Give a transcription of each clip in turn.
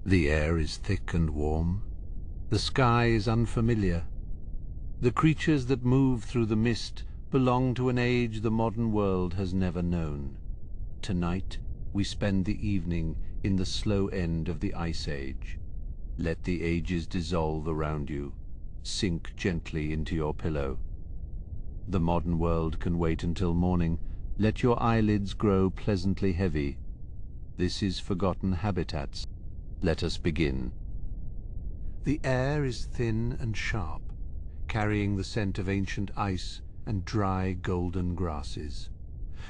The air is thick and warm. The sky is unfamiliar. The creatures that move through the mist belong to an age the modern world has never known. Tonight, we spend the evening in the slow end of the Ice Age. Let the ages dissolve around you. Sink gently into your pillow. The modern world can wait until morning. Let your eyelids grow pleasantly heavy. This is Forgotten Habitats. Let us begin. The air is thin and sharp, carrying the scent of ancient ice and dry golden grasses.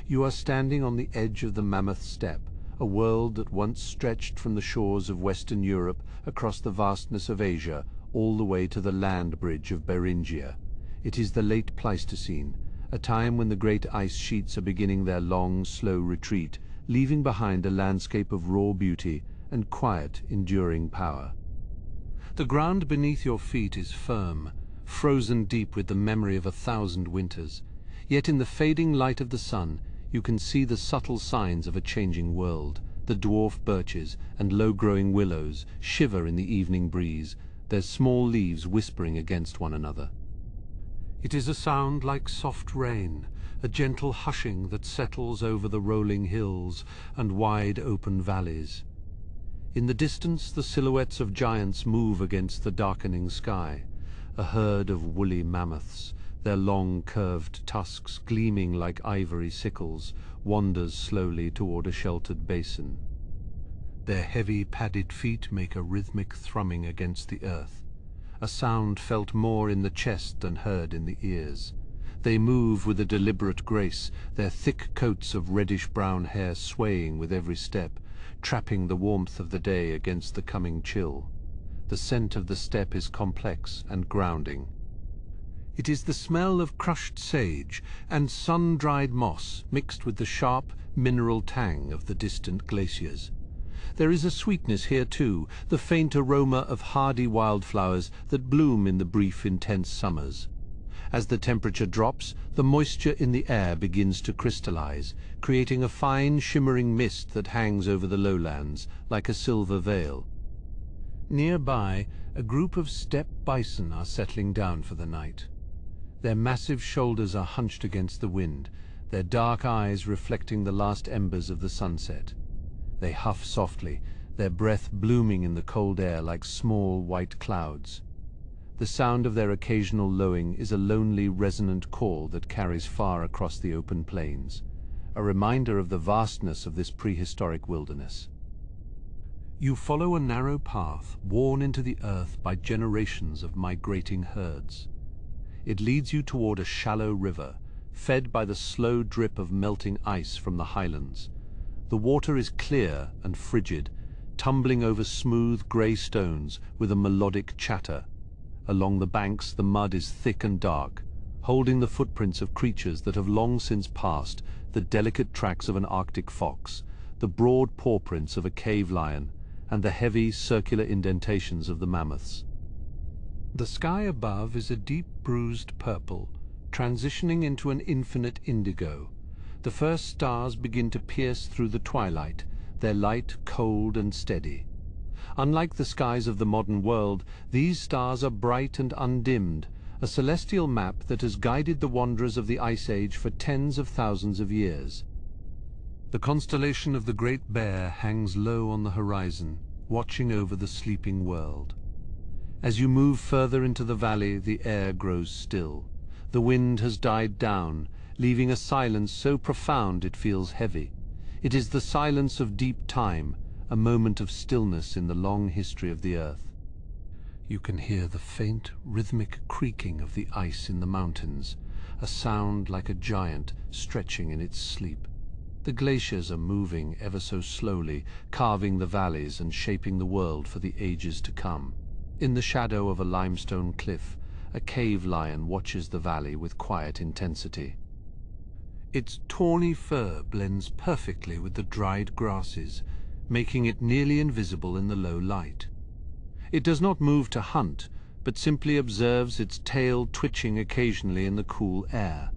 You are standing on the edge of the Mammoth Steppe, a world that once stretched from the shores of Western Europe across the vastness of Asia all the way to the land bridge of Beringia. It is the late Pleistocene, a time when the great ice sheets are beginning their long, slow retreat, leaving behind a landscape of raw beauty and quiet, enduring power. The ground beneath your feet is firm, frozen deep with the memory of 1,000 winters. Yet in the fading light of the sun, you can see the subtle signs of a changing world. The dwarf birches and low-growing willows shiver in the evening breeze, their small leaves whispering against one another. It is a sound like soft rain, a gentle hushing that settles over the rolling hills and wide open valleys. In the distance, the silhouettes of giants move against the darkening sky. A herd of woolly mammoths, their long curved tusks gleaming like ivory sickles, wanders slowly toward a sheltered basin. Their heavy padded feet make a rhythmic thrumming against the earth, a sound felt more in the chest than heard in the ears. They move with a deliberate grace, their thick coats of reddish-brown hair swaying with every step, trapping the warmth of the day against the coming chill. The scent of the steppe is complex and grounding. It is the smell of crushed sage and sun-dried moss mixed with the sharp, mineral tang of the distant glaciers. There is a sweetness here too, the faint aroma of hardy wildflowers that bloom in the brief, intense summers. As the temperature drops, the moisture in the air begins to crystallize, creating a fine, shimmering mist that hangs over the lowlands like a silver veil. Nearby, a group of steppe bison are settling down for the night. Their massive shoulders are hunched against the wind, their dark eyes reflecting the last embers of the sunset. They huff softly, their breath blooming in the cold air like small white clouds. The sound of their occasional lowing is a lonely, resonant call that carries far across the open plains, a reminder of the vastness of this prehistoric wilderness. You follow a narrow path worn into the earth by generations of migrating herds. It leads you toward a shallow river, fed by the slow drip of melting ice from the highlands. The water is clear and frigid, tumbling over smooth grey stones with a melodic chatter. Along the banks, the mud is thick and dark, holding the footprints of creatures that have long since passed, the delicate tracks of an Arctic fox, the broad paw prints of a cave lion, and the heavy, circular indentations of the mammoths. The sky above is a deep, bruised purple, transitioning into an infinite indigo. The first stars begin to pierce through the twilight, their light cold and steady. Unlike the skies of the modern world, these stars are bright and undimmed, a celestial map that has guided the wanderers of the Ice Age for tens of thousands of years. The constellation of the Great Bear hangs low on the horizon, watching over the sleeping world. As you move further into the valley, the air grows still. The wind has died down, leaving a silence so profound it feels heavy. It is the silence of deep time, a moment of stillness in the long history of the earth. You can hear the faint, rhythmic creaking of the ice in the mountains, a sound like a giant stretching in its sleep. The glaciers are moving ever so slowly, carving the valleys and shaping the world for the ages to come. In the shadow of a limestone cliff, a cave lion watches the valley with quiet intensity. Its tawny fur blends perfectly with the dried grasses, making it nearly invisible in the low light. It does not move to hunt, but simply observes its tail twitching occasionally in the cool air.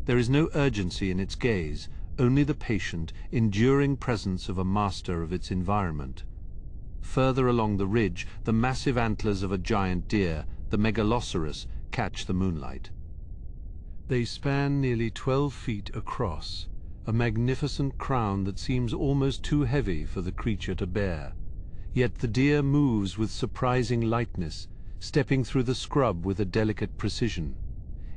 There is no urgency in its gaze, only the patient, enduring presence of a master of its environment. Further along the ridge, the massive antlers of a giant deer, the Megaloceros, catch the moonlight. They span nearly 12 feet across, a magnificent crown that seems almost too heavy for the creature to bear. Yet the deer moves with surprising lightness, stepping through the scrub with a delicate precision.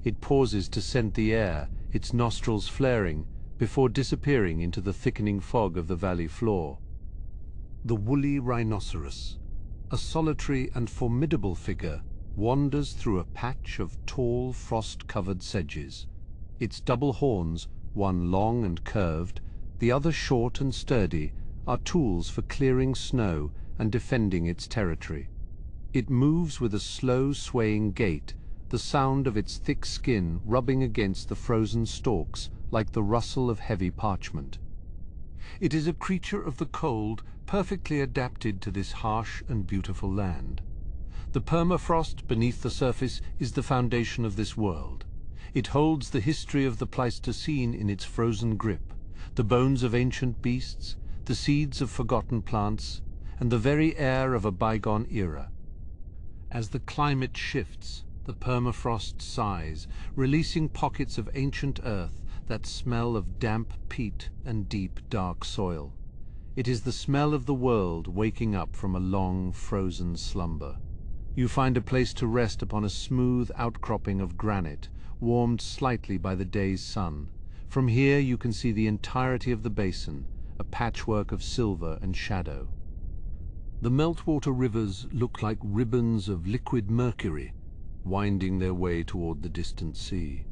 It pauses to scent the air, its nostrils flaring, before disappearing into the thickening fog of the valley floor. The woolly rhinoceros, a solitary and formidable figure, wanders through a patch of tall, frost-covered sedges. Its double horns, one long and curved, the other short and sturdy, are tools for clearing snow and defending its territory. It moves with a slow, swaying gait, the sound of its thick skin rubbing against the frozen stalks like the rustle of heavy parchment. It is a creature of the cold, perfectly adapted to this harsh and beautiful land. The permafrost beneath the surface is the foundation of this world. It holds the history of the Pleistocene in its frozen grip, the bones of ancient beasts, the seeds of forgotten plants, and the very air of a bygone era. As the climate shifts, the permafrost sighs, releasing pockets of ancient earth that smell of damp peat and deep, dark soil. It is the smell of the world waking up from a long, frozen slumber. You find a place to rest upon a smooth outcropping of granite, warmed slightly by the day's sun. From here you can see the entirety of the basin, a patchwork of silver and shadow. The meltwater rivers look like ribbons of liquid mercury, winding their way toward the distant sea.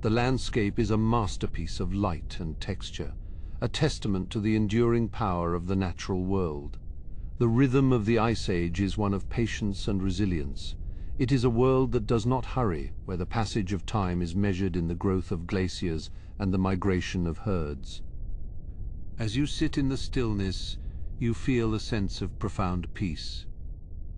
The landscape is a masterpiece of light and texture, a testament to the enduring power of the natural world. The rhythm of the Ice Age is one of patience and resilience. It is a world that does not hurry, where the passage of time is measured in the growth of glaciers and the migration of herds. As you sit in the stillness, you feel a sense of profound peace.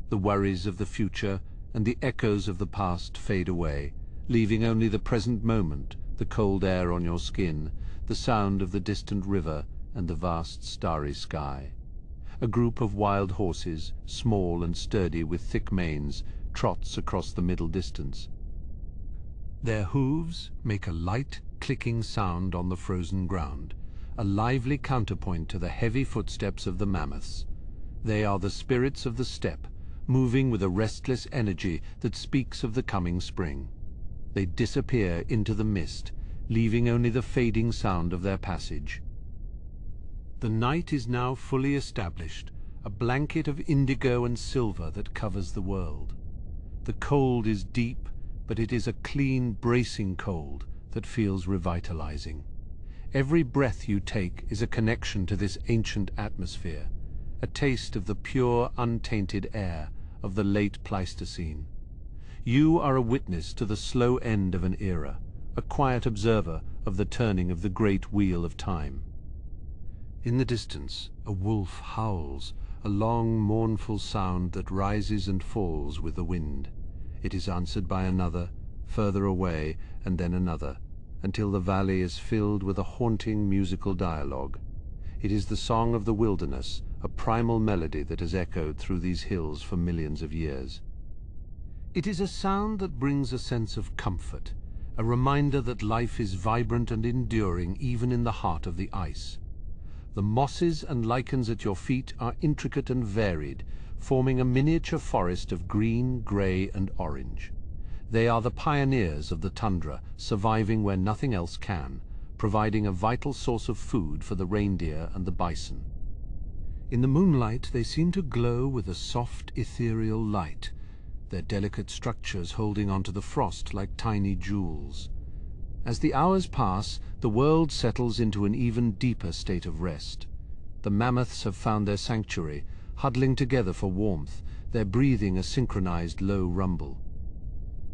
The worries of the future and the echoes of the past fade away, leaving only the present moment, the cold air on your skin, the sound of the distant river, and the vast starry sky. A group of wild horses, small and sturdy with thick manes, trots across the middle distance. Their hooves make a light, clicking sound on the frozen ground, a lively counterpoint to the heavy footsteps of the mammoths. They are the spirits of the steppe, moving with a restless energy that speaks of the coming spring. They disappear into the mist, leaving only the fading sound of their passage. The night is now fully established, a blanket of indigo and silver that covers the world. The cold is deep, but it is a clean, bracing cold that feels revitalizing. Every breath you take is a connection to this ancient atmosphere, a taste of the pure, untainted air of the late Pleistocene. You are a witness to the slow end of an era, a quiet observer of the turning of the great wheel of time. In the distance, a wolf howls, a long, mournful sound that rises and falls with the wind. It is answered by another, further away, and then another, until the valley is filled with a haunting musical dialogue. It is the song of the wilderness, a primal melody that has echoed through these hills for millions of years. It is a sound that brings a sense of comfort, a reminder that life is vibrant and enduring even in the heart of the ice. The mosses and lichens at your feet are intricate and varied, forming a miniature forest of green, gray, and orange. They are the pioneers of the tundra, surviving where nothing else can, providing a vital source of food for the reindeer and the bison. In the moonlight, they seem to glow with a soft, ethereal light, their delicate structures holding onto the frost like tiny jewels. As the hours pass, the world settles into an even deeper state of rest. The mammoths have found their sanctuary, huddling together for warmth, their breathing a synchronized low rumble.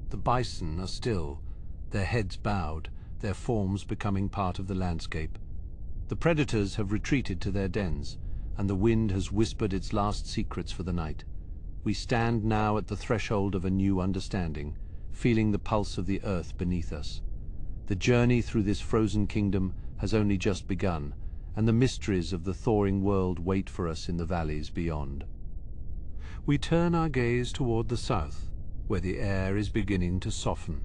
The bison are still, their heads bowed, their forms becoming part of the landscape. The predators have retreated to their dens, and the wind has whispered its last secrets for the night. We stand now at the threshold of a new understanding, feeling the pulse of the earth beneath us. The journey through this frozen kingdom has only just begun, and the mysteries of the thawing world wait for us in the valleys beyond. We turn our gaze toward the south, where the air is beginning to soften,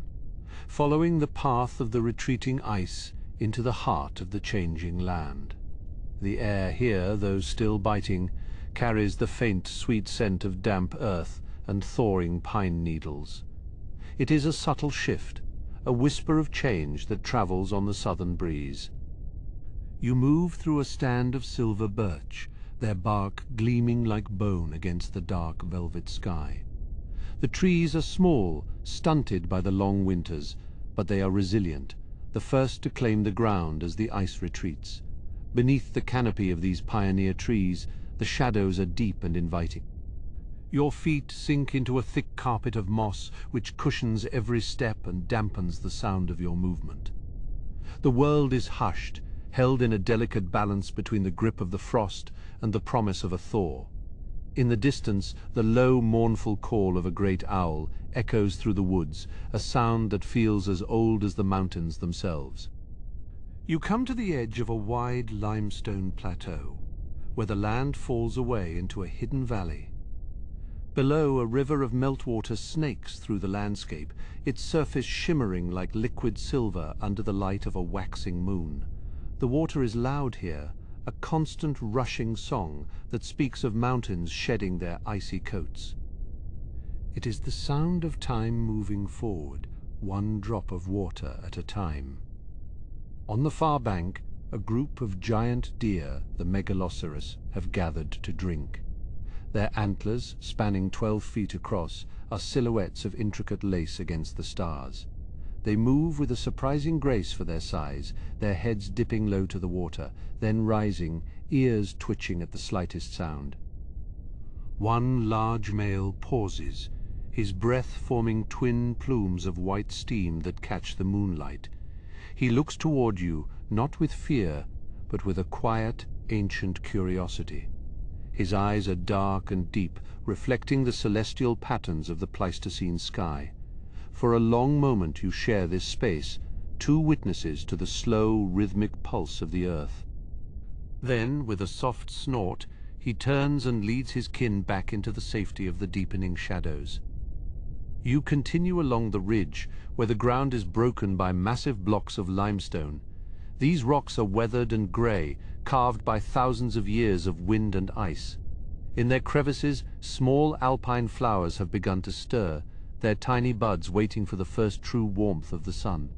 following the path of the retreating ice into the heart of the changing land. The air here, though still biting, carries the faint, sweet scent of damp earth and thawing pine needles. It is a subtle shift, a whisper of change that travels on the southern breeze. You move through a stand of silver birch, their bark gleaming like bone against the dark velvet sky. The trees are small, stunted by the long winters, but they are resilient, the first to claim the ground as the ice retreats. Beneath the canopy of these pioneer trees, the shadows are deep and inviting. Your feet sink into a thick carpet of moss which cushions every step and dampens the sound of your movement. The world is hushed, held in a delicate balance between the grip of the frost and the promise of a thaw. In the distance, the low, mournful call of a great owl echoes through the woods, a sound that feels as old as the mountains themselves. You come to the edge of a wide limestone plateau, where the land falls away into a hidden valley. Below, a river of meltwater snakes through the landscape, its surface shimmering like liquid silver under the light of a waxing moon. The water is loud here, a constant rushing song that speaks of mountains shedding their icy coats. It is the sound of time moving forward, one drop of water at a time. On the far bank, a group of giant deer, the megaloceros, have gathered to drink. Their antlers, spanning 12 feet across, are silhouettes of intricate lace against the stars. They move with a surprising grace for their size, their heads dipping low to the water, then rising, ears twitching at the slightest sound. One large male pauses, his breath forming twin plumes of white steam that catch the moonlight. He looks toward you, not with fear, but with a quiet, ancient curiosity. His eyes are dark and deep, reflecting the celestial patterns of the Pleistocene sky. For a long moment you share this space, two witnesses to the slow, rhythmic pulse of the earth. Then, with a soft snort, he turns and leads his kin back into the safety of the deepening shadows. You continue along the ridge, where the ground is broken by massive blocks of limestone. These rocks are weathered and grey, carved by thousands of years of wind and ice. In their crevices, small alpine flowers have begun to stir, their tiny buds waiting for the first true warmth of the sun.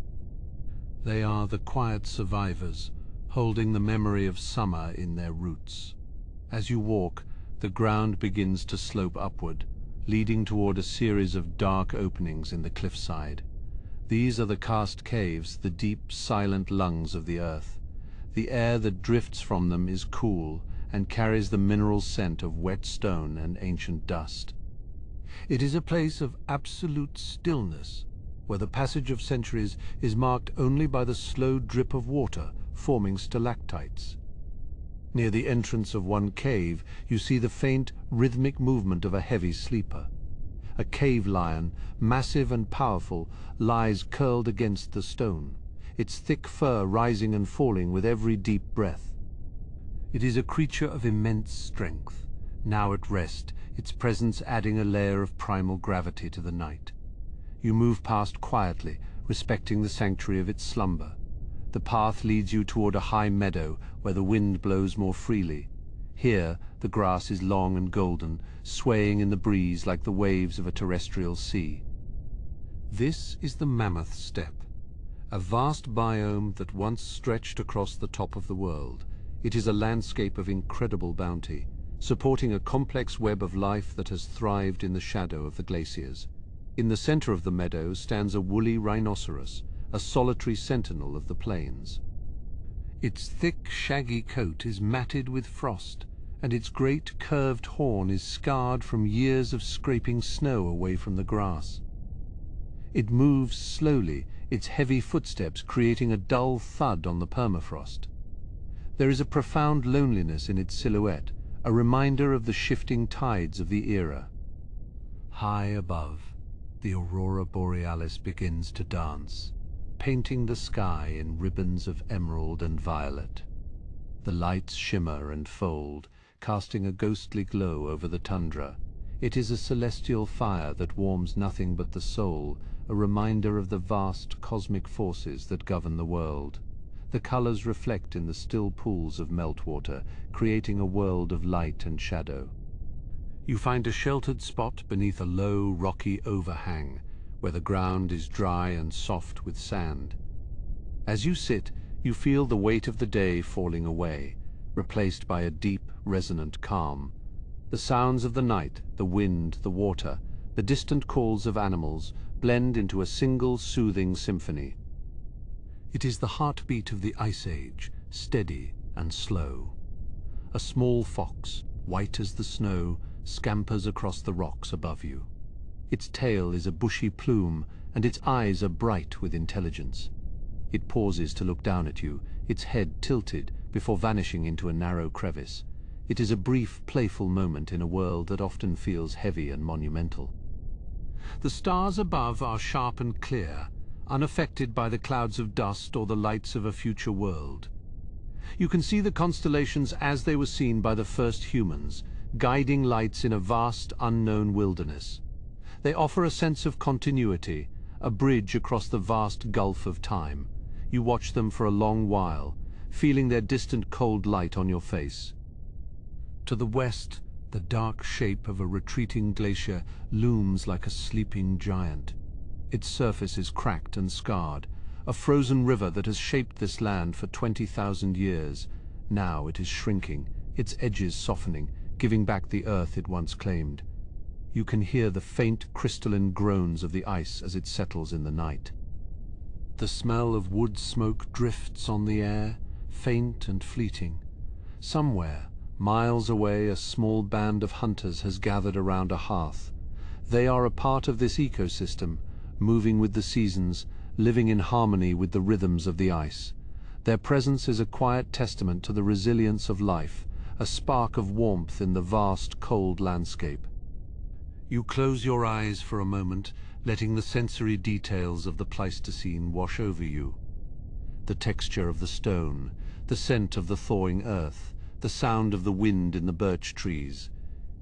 They are the quiet survivors, holding the memory of summer in their roots. As you walk, the ground begins to slope upward, leading toward a series of dark openings in the cliffside. These are the karst caves, the deep, silent lungs of the earth. The air that drifts from them is cool and carries the mineral scent of wet stone and ancient dust. It is a place of absolute stillness, where the passage of centuries is marked only by the slow drip of water forming stalactites. Near the entrance of one cave, you see the faint, rhythmic movement of a heavy sleeper. A cave lion, massive and powerful, lies curled against the stone, its thick fur rising and falling with every deep breath. It is a creature of immense strength, now at rest, its presence adding a layer of primal gravity to the night. You move past quietly, respecting the sanctuary of its slumber. The path leads you toward a high meadow where the wind blows more freely. Here, the grass is long and golden, swaying in the breeze like the waves of a terrestrial sea. This is the Mammoth Steppe, a vast biome that once stretched across the top of the world. It is a landscape of incredible bounty, supporting a complex web of life that has thrived in the shadow of the glaciers. In the center of the meadow stands a woolly rhinoceros, a solitary sentinel of the plains. Its thick, shaggy coat is matted with frost, and its great curved horn is scarred from years of scraping snow away from the grass. It moves slowly, its heavy footsteps creating a dull thud on the permafrost. There is a profound loneliness in its silhouette, a reminder of the shifting tides of the era. High above, the aurora borealis begins to dance, painting the sky in ribbons of emerald and violet. The lights shimmer and fold, casting a ghostly glow over the tundra, It is a celestial fire that warms nothing but the soul, a reminder of the vast cosmic forces that govern the world. The colors reflect in the still pools of meltwater, creating a world of light and shadow. You find a sheltered spot beneath a low, rocky overhang, where the ground is dry and soft with sand. As you sit, you feel the weight of the day falling away, replaced by a deep, resonant calm. The sounds of the night, the wind, the water, the distant calls of animals blend into a single soothing symphony. It is the heartbeat of the Ice Age, steady and slow. A small fox, white as the snow, scampers across the rocks above you. Its tail is a bushy plume, and its eyes are bright with intelligence. It pauses to look down at you, its head tilted, before vanishing into a narrow crevice. It is a brief, playful moment in a world that often feels heavy and monumental. The stars above are sharp and clear, unaffected by the clouds of dust or the lights of a future world. You can see the constellations as they were seen by the first humans, guiding lights in a vast, unknown wilderness. They offer a sense of continuity, a bridge across the vast gulf of time. You watch them for a long while, feeling their distant cold light on your face. To the west, the dark shape of a retreating glacier looms like a sleeping giant. Its surface is cracked and scarred, a frozen river that has shaped this land for 20,000 years. Now it is shrinking, its edges softening, giving back the earth it once claimed. You can hear the faint crystalline groans of the ice as it settles in the night. The smell of wood smoke drifts on the air, faint and fleeting. Somewhere, miles away, a small band of hunters has gathered around a hearth. They are a part of this ecosystem, moving with the seasons, living in harmony with the rhythms of the ice. Their presence is a quiet testament to the resilience of life, a spark of warmth in the vast, cold landscape. You close your eyes for a moment, letting the sensory details of the Pleistocene wash over you. The texture of the stone, the scent of the thawing earth, the sound of the wind in the birch trees.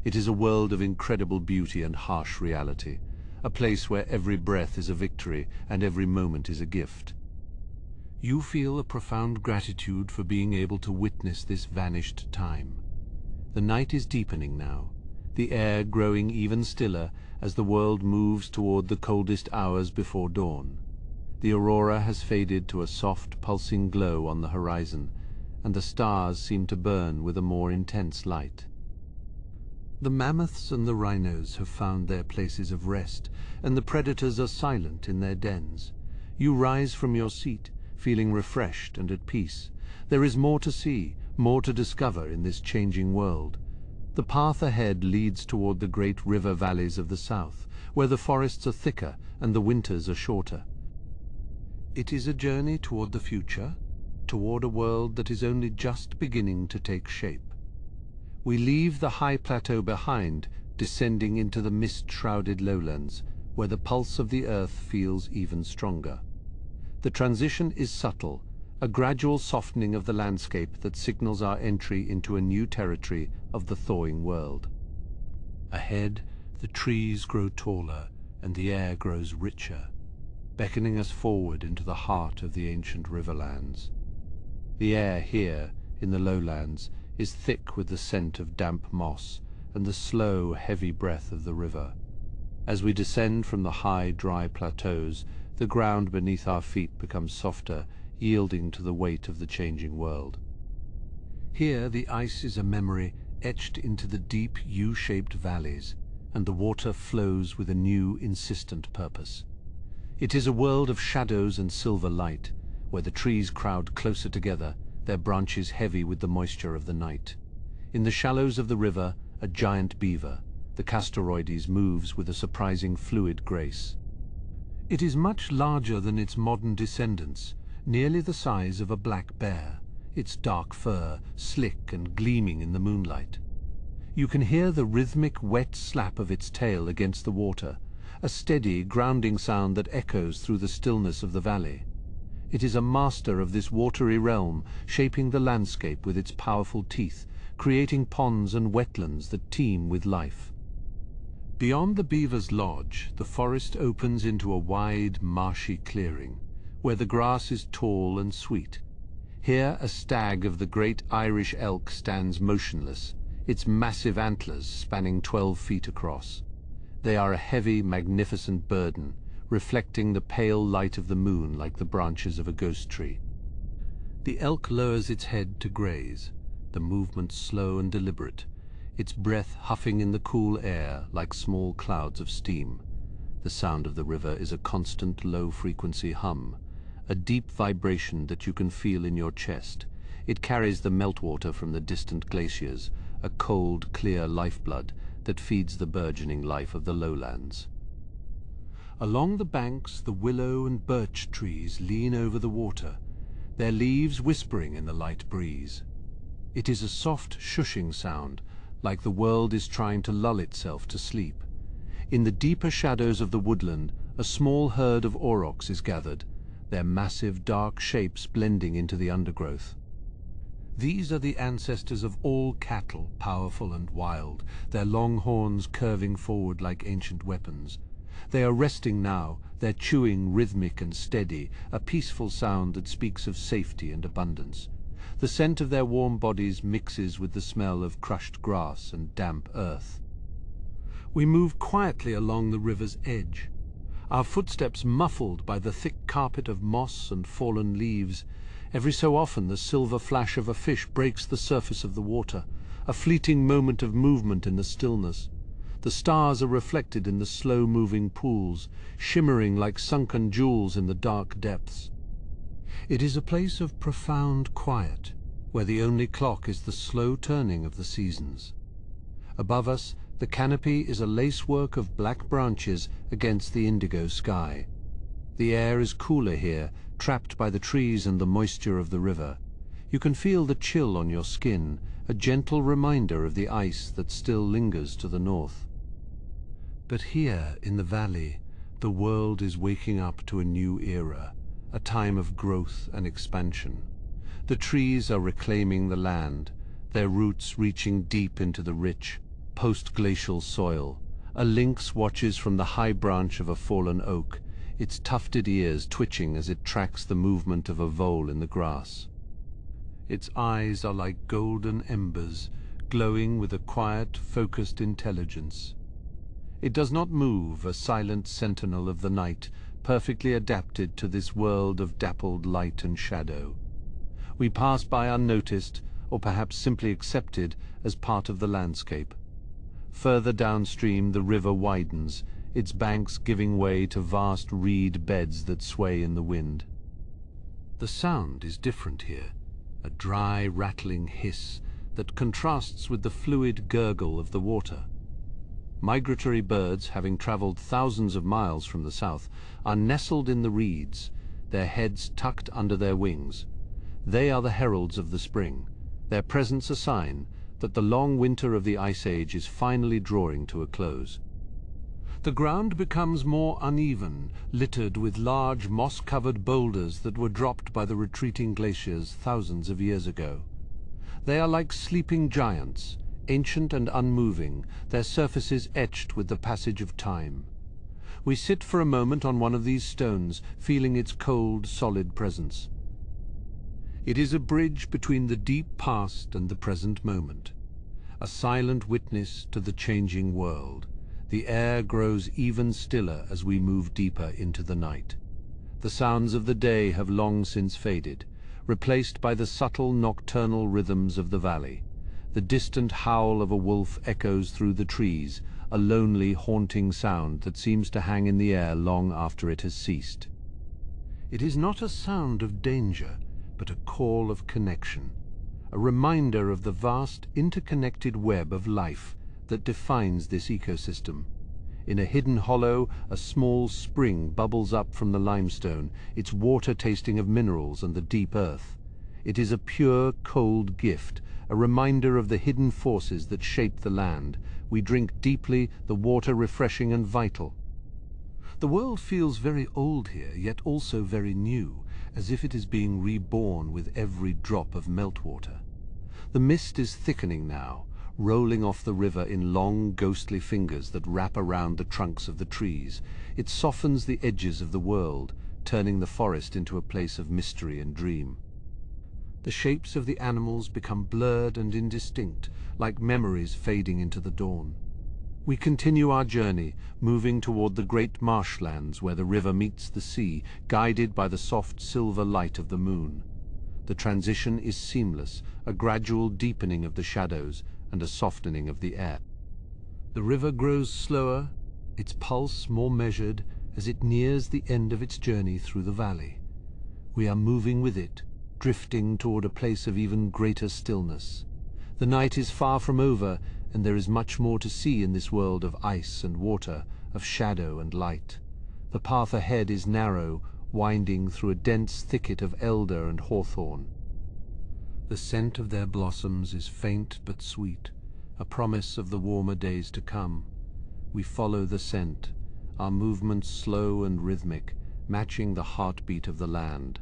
It is a world of incredible beauty and harsh reality, a place where every breath is a victory and every moment is a gift. You feel a profound gratitude for being able to witness this vanished time. The night is deepening now, the air growing even stiller as the world moves toward the coldest hours before dawn. The aurora has faded to a soft, pulsing glow on the horizon, and the stars seem to burn with a more intense light. The mammoths and the rhinos have found their places of rest, and the predators are silent in their dens. You rise from your seat, feeling refreshed and at peace. There is more to see, more to discover in this changing world. The path ahead leads toward the great river valleys of the south, where the forests are thicker and the winters are shorter. It is a journey toward the future, toward a world that is only just beginning to take shape. We leave the high plateau behind, descending into the mist-shrouded lowlands, where the pulse of the earth feels even stronger. The transition is subtle, a gradual softening of the landscape that signals our entry into a new territory of the thawing world. Ahead, the trees grow taller and the air grows richer, beckoning us forward into the heart of the ancient riverlands. The air here, in the lowlands, is thick with the scent of damp moss and the slow, heavy breath of the river. As we descend from the high, dry plateaus, the ground beneath our feet becomes softer, yielding to the weight of the changing world. Here the ice is a memory etched into the deep U-shaped valleys, and the water flows with a new, insistent purpose. It is a world of shadows and silver light, where the trees crowd closer together, their branches heavy with the moisture of the night. In the shallows of the river, a giant beaver, the Castoroides, moves with a surprising fluid grace. It is much larger than its modern descendants, nearly the size of a black bear, its dark fur slick and gleaming in the moonlight. You can hear the rhythmic wet slap of its tail against the water, a steady, grounding sound that echoes through the stillness of the valley. It is a master of this watery realm, shaping the landscape with its powerful teeth, creating ponds and wetlands that teem with life. Beyond the beaver's lodge, the forest opens into a wide, marshy clearing, where the grass is tall and sweet. Here a stag of the great Irish elk stands motionless, its massive antlers spanning 12 feet across. They are a heavy, magnificent burden, reflecting the pale light of the moon like the branches of a ghost tree. The elk lowers its head to graze, the movement slow and deliberate, its breath huffing in the cool air like small clouds of steam. The sound of the river is a constant low-frequency hum, a deep vibration that you can feel in your chest. It carries the meltwater from the distant glaciers, a cold, clear lifeblood that feeds the burgeoning life of the lowlands. Along the banks, the willow and birch trees lean over the water, their leaves whispering in the light breeze. It is a soft, shushing sound, like the world is trying to lull itself to sleep. In the deeper shadows of the woodland, a small herd of aurochs is gathered, their massive, dark shapes blending into the undergrowth. These are the ancestors of all cattle, powerful and wild, their long horns curving forward like ancient weapons. They are resting now, their chewing rhythmic and steady, a peaceful sound that speaks of safety and abundance. The scent of their warm bodies mixes with the smell of crushed grass and damp earth. We move quietly along the river's edge, our footsteps muffled by the thick carpet of moss and fallen leaves. Every so often the silver flash of a fish breaks the surface of the water, a fleeting moment of movement in the stillness. The stars are reflected in the slow-moving pools, shimmering like sunken jewels in the dark depths. It is a place of profound quiet, where the only clock is the slow turning of the seasons. Above us, the canopy is a lacework of black branches against the indigo sky. The air is cooler here, trapped by the trees and the moisture of the river. You can feel the chill on your skin, a gentle reminder of the ice that still lingers to the north. But here, in the valley, the world is waking up to a new era, a time of growth and expansion. The trees are reclaiming the land, their roots reaching deep into the rich, post-glacial soil. A lynx watches from the high branch of a fallen oak, its tufted ears twitching as it tracks the movement of a vole in the grass. Its eyes are like golden embers, glowing with a quiet, focused intelligence. It does not move, a silent sentinel of the night, perfectly adapted to this world of dappled light and shadow. We pass by unnoticed, or perhaps simply accepted as part of the landscape. Further downstream the river widens, its banks giving way to vast reed beds that sway in the wind. The sound is different here, a dry, rattling hiss that contrasts with the fluid gurgle of the water. Migratory birds, having traveled thousands of miles from the south, are nestled in the reeds, their heads tucked under their wings. They are the heralds of the spring, their presence a sign that the long winter of the Ice Age is finally drawing to a close. The ground becomes more uneven, littered with large moss-covered boulders that were dropped by the retreating glaciers thousands of years ago. They are like sleeping giants, ancient and unmoving, their surfaces etched with the passage of time. We sit for a moment on one of these stones, feeling its cold, solid presence. It is a bridge between the deep past and the present moment, a silent witness to the changing world. The air grows even stiller as we move deeper into the night. The sounds of the day have long since faded, replaced by the subtle nocturnal rhythms of the valley. The distant howl of a wolf echoes through the trees, a lonely, haunting sound that seems to hang in the air long after it has ceased. It is not a sound of danger, but a call of connection, a reminder of the vast, interconnected web of life that defines this ecosystem. In a hidden hollow, a small spring bubbles up from the limestone, its water tasting of minerals and the deep earth. It is a pure, cold gift, a reminder of the hidden forces that shape the land. We drink deeply, the water refreshing and vital. The world feels very old here, yet also very new, as if it is being reborn with every drop of meltwater. The mist is thickening now, rolling off the river in long, ghostly fingers that wrap around the trunks of the trees. It softens the edges of the world, turning the forest into a place of mystery and dream. The shapes of the animals become blurred and indistinct, like memories fading into the dawn. We continue our journey, moving toward the great marshlands where the river meets the sea, guided by the soft silver light of the moon. The transition is seamless, a gradual deepening of the shadows and a softening of the air. The river grows slower, its pulse more measured, as it nears the end of its journey through the valley. We are moving with it, drifting toward a place of even greater stillness. The night is far from over, and there is much more to see in this world of ice and water, of shadow and light. The path ahead is narrow, winding through a dense thicket of elder and hawthorn. The scent of their blossoms is faint but sweet, a promise of the warmer days to come. We follow the scent, our movements slow and rhythmic, matching the heartbeat of the land.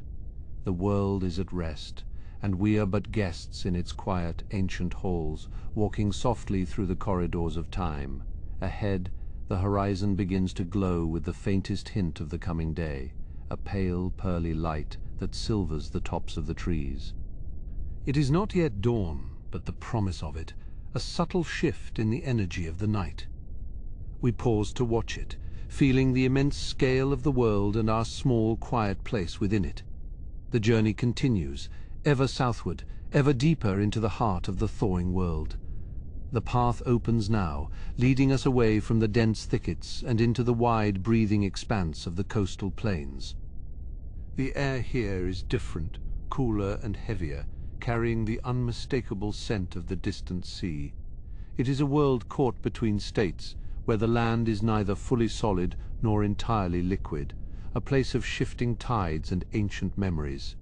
The world is at rest, and we are but guests in its quiet, ancient halls, walking softly through the corridors of time. Ahead, the horizon begins to glow with the faintest hint of the coming day, a pale, pearly light that silvers the tops of the trees. It is not yet dawn, but the promise of it, a subtle shift in the energy of the night. We pause to watch it, feeling the immense scale of the world and our small, quiet place within it. The journey continues, ever southward, ever deeper into the heart of the thawing world. The path opens now, leading us away from the dense thickets and into the wide, breathing expanse of the coastal plains. The air here is different, cooler and heavier, carrying the unmistakable scent of the distant sea. It is a world caught between states, where the land is neither fully solid nor entirely liquid, a place of shifting tides and ancient memories.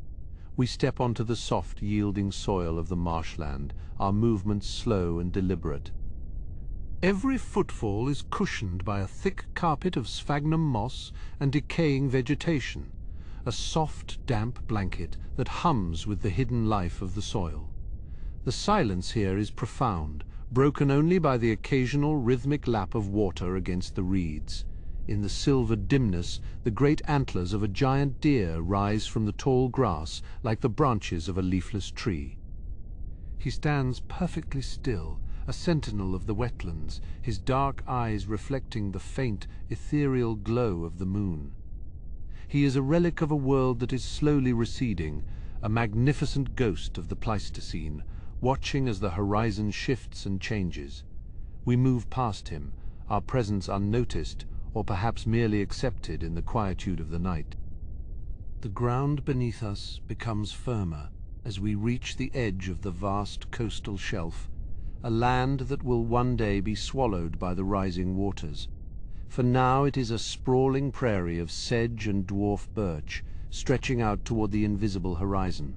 We step onto the soft, yielding soil of the marshland, our movements slow and deliberate. Every footfall is cushioned by a thick carpet of sphagnum moss and decaying vegetation, a soft, damp blanket that hums with the hidden life of the soil. The silence here is profound, broken only by the occasional rhythmic lap of water against the reeds. In the silver dimness, the great antlers of a giant deer rise from the tall grass like the branches of a leafless tree. He stands perfectly still, a sentinel of the wetlands, his dark eyes reflecting the faint, ethereal glow of the moon. He is a relic of a world that is slowly receding, a magnificent ghost of the Pleistocene, watching as the horizon shifts and changes. We move past him, our presence unnoticed, or perhaps merely accepted in the quietude of the night. The ground beneath us becomes firmer as we reach the edge of the vast coastal shelf, a land that will one day be swallowed by the rising waters. For now it is a sprawling prairie of sedge and dwarf birch, stretching out toward the invisible horizon.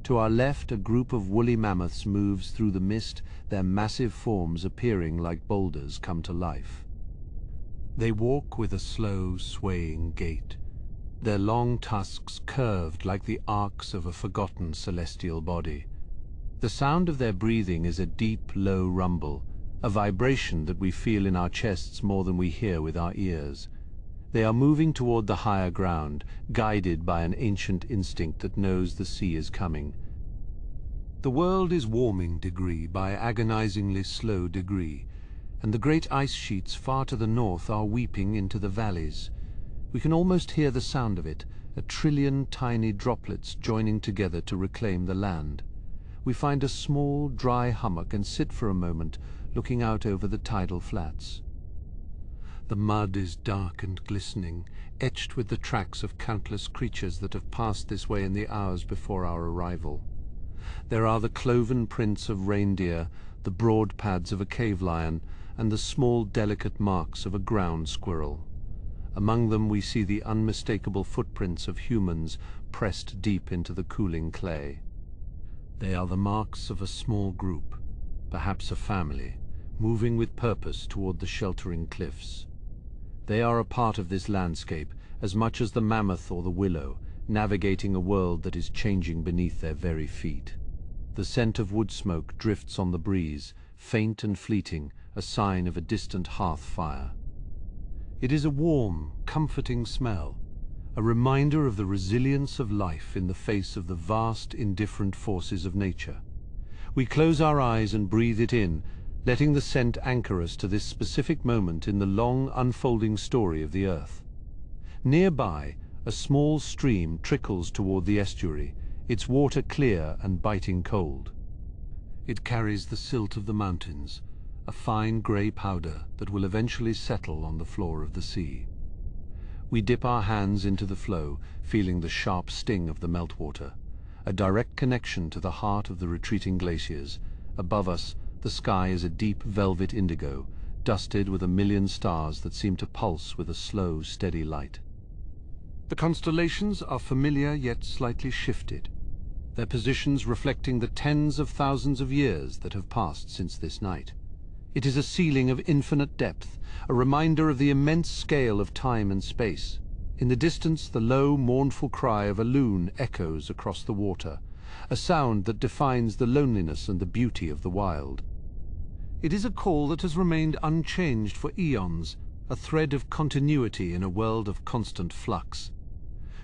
To our left, a group of woolly mammoths moves through the mist, their massive forms appearing like boulders come to life. They walk with a slow, swaying gait, their long tusks curved like the arcs of a forgotten celestial body. The sound of their breathing is a deep, low rumble, a vibration that we feel in our chests more than we hear with our ears. They are moving toward the higher ground, guided by an ancient instinct that knows the sea is coming. The world is warming degree by agonizingly slow degree, and the great ice sheets far to the north are weeping into the valleys. We can almost hear the sound of it, a trillion tiny droplets joining together to reclaim the land. We find a small, dry hummock and sit for a moment, looking out over the tidal flats. The mud is dark and glistening, etched with the tracks of countless creatures that have passed this way in the hours before our arrival. There are the cloven prints of reindeer, the broad pads of a cave lion, and the small, delicate marks of a ground squirrel. Among them we see the unmistakable footprints of humans pressed deep into the cooling clay. They are the marks of a small group, perhaps a family, moving with purpose toward the sheltering cliffs. They are a part of this landscape as much as the mammoth or the willow, navigating a world that is changing beneath their very feet. The scent of wood smoke drifts on the breeze, faint and fleeting, a sign of a distant hearth fire. It is a warm, comforting smell, a reminder of the resilience of life in the face of the vast, indifferent forces of nature. We close our eyes and breathe it in, letting the scent anchor us to this specific moment in the long, unfolding story of the earth. Nearby, a small stream trickles toward the estuary, its water clear and biting cold. It carries the silt of the mountains, a fine grey powder that will eventually settle on the floor of the sea. We dip our hands into the flow, feeling the sharp sting of the meltwater, a direct connection to the heart of the retreating glaciers. Above us, the sky is a deep velvet indigo, dusted with a million stars that seem to pulse with a slow, steady light. The constellations are familiar yet slightly shifted, their positions reflecting the tens of thousands of years that have passed since this night. It is a ceiling of infinite depth, a reminder of the immense scale of time and space. In the distance, the low, mournful cry of a loon echoes across the water, a sound that defines the loneliness and the beauty of the wild. It is a call that has remained unchanged for eons, a thread of continuity in a world of constant flux.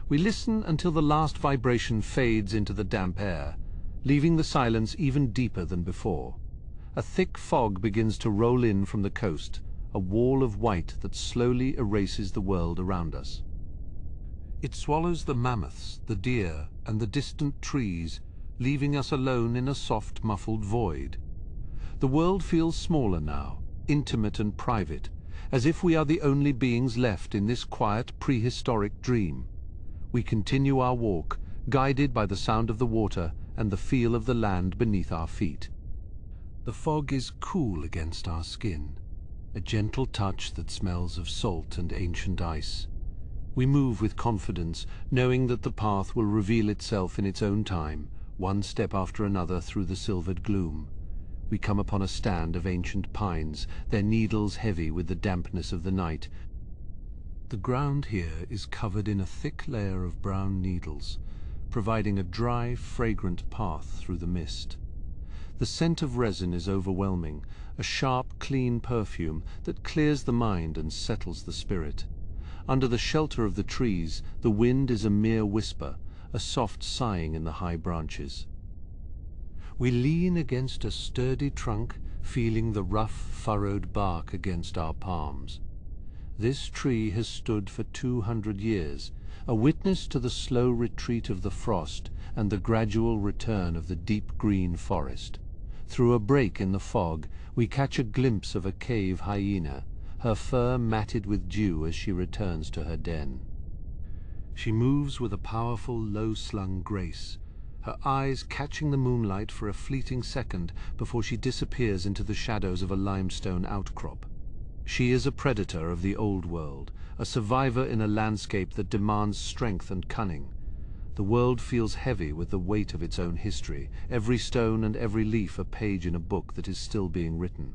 We listen until the last vibration fades into the damp air, leaving the silence even deeper than before. A thick fog begins to roll in from the coast, a wall of white that slowly erases the world around us. It swallows the mammoths, the deer, and the distant trees, leaving us alone in a soft, muffled void. The world feels smaller now, intimate and private, as if we are the only beings left in this quiet, prehistoric dream. We continue our walk, guided by the sound of the water and the feel of the land beneath our feet. The fog is cool against our skin, a gentle touch that smells of salt and ancient ice. We move with confidence, knowing that the path will reveal itself in its own time, one step after another through the silvered gloom. We come upon a stand of ancient pines, their needles heavy with the dampness of the night. The ground here is covered in a thick layer of brown needles, providing a dry, fragrant path through the mist. The scent of resin is overwhelming, a sharp, clean perfume that clears the mind and settles the spirit. Under the shelter of the trees, the wind is a mere whisper, a soft sighing in the high branches. We lean against a sturdy trunk, feeling the rough, furrowed bark against our palms. This tree has stood for 200 years, a witness to the slow retreat of the frost and the gradual return of the deep green forest. Through a break in the fog, we catch a glimpse of a cave hyena, her fur matted with dew as she returns to her den. She moves with a powerful, low-slung grace, her eyes catching the moonlight for a fleeting second before she disappears into the shadows of a limestone outcrop. She is a predator of the old world, a survivor in a landscape that demands strength and cunning. The world feels heavy with the weight of its own history, every stone and every leaf a page in a book that is still being written.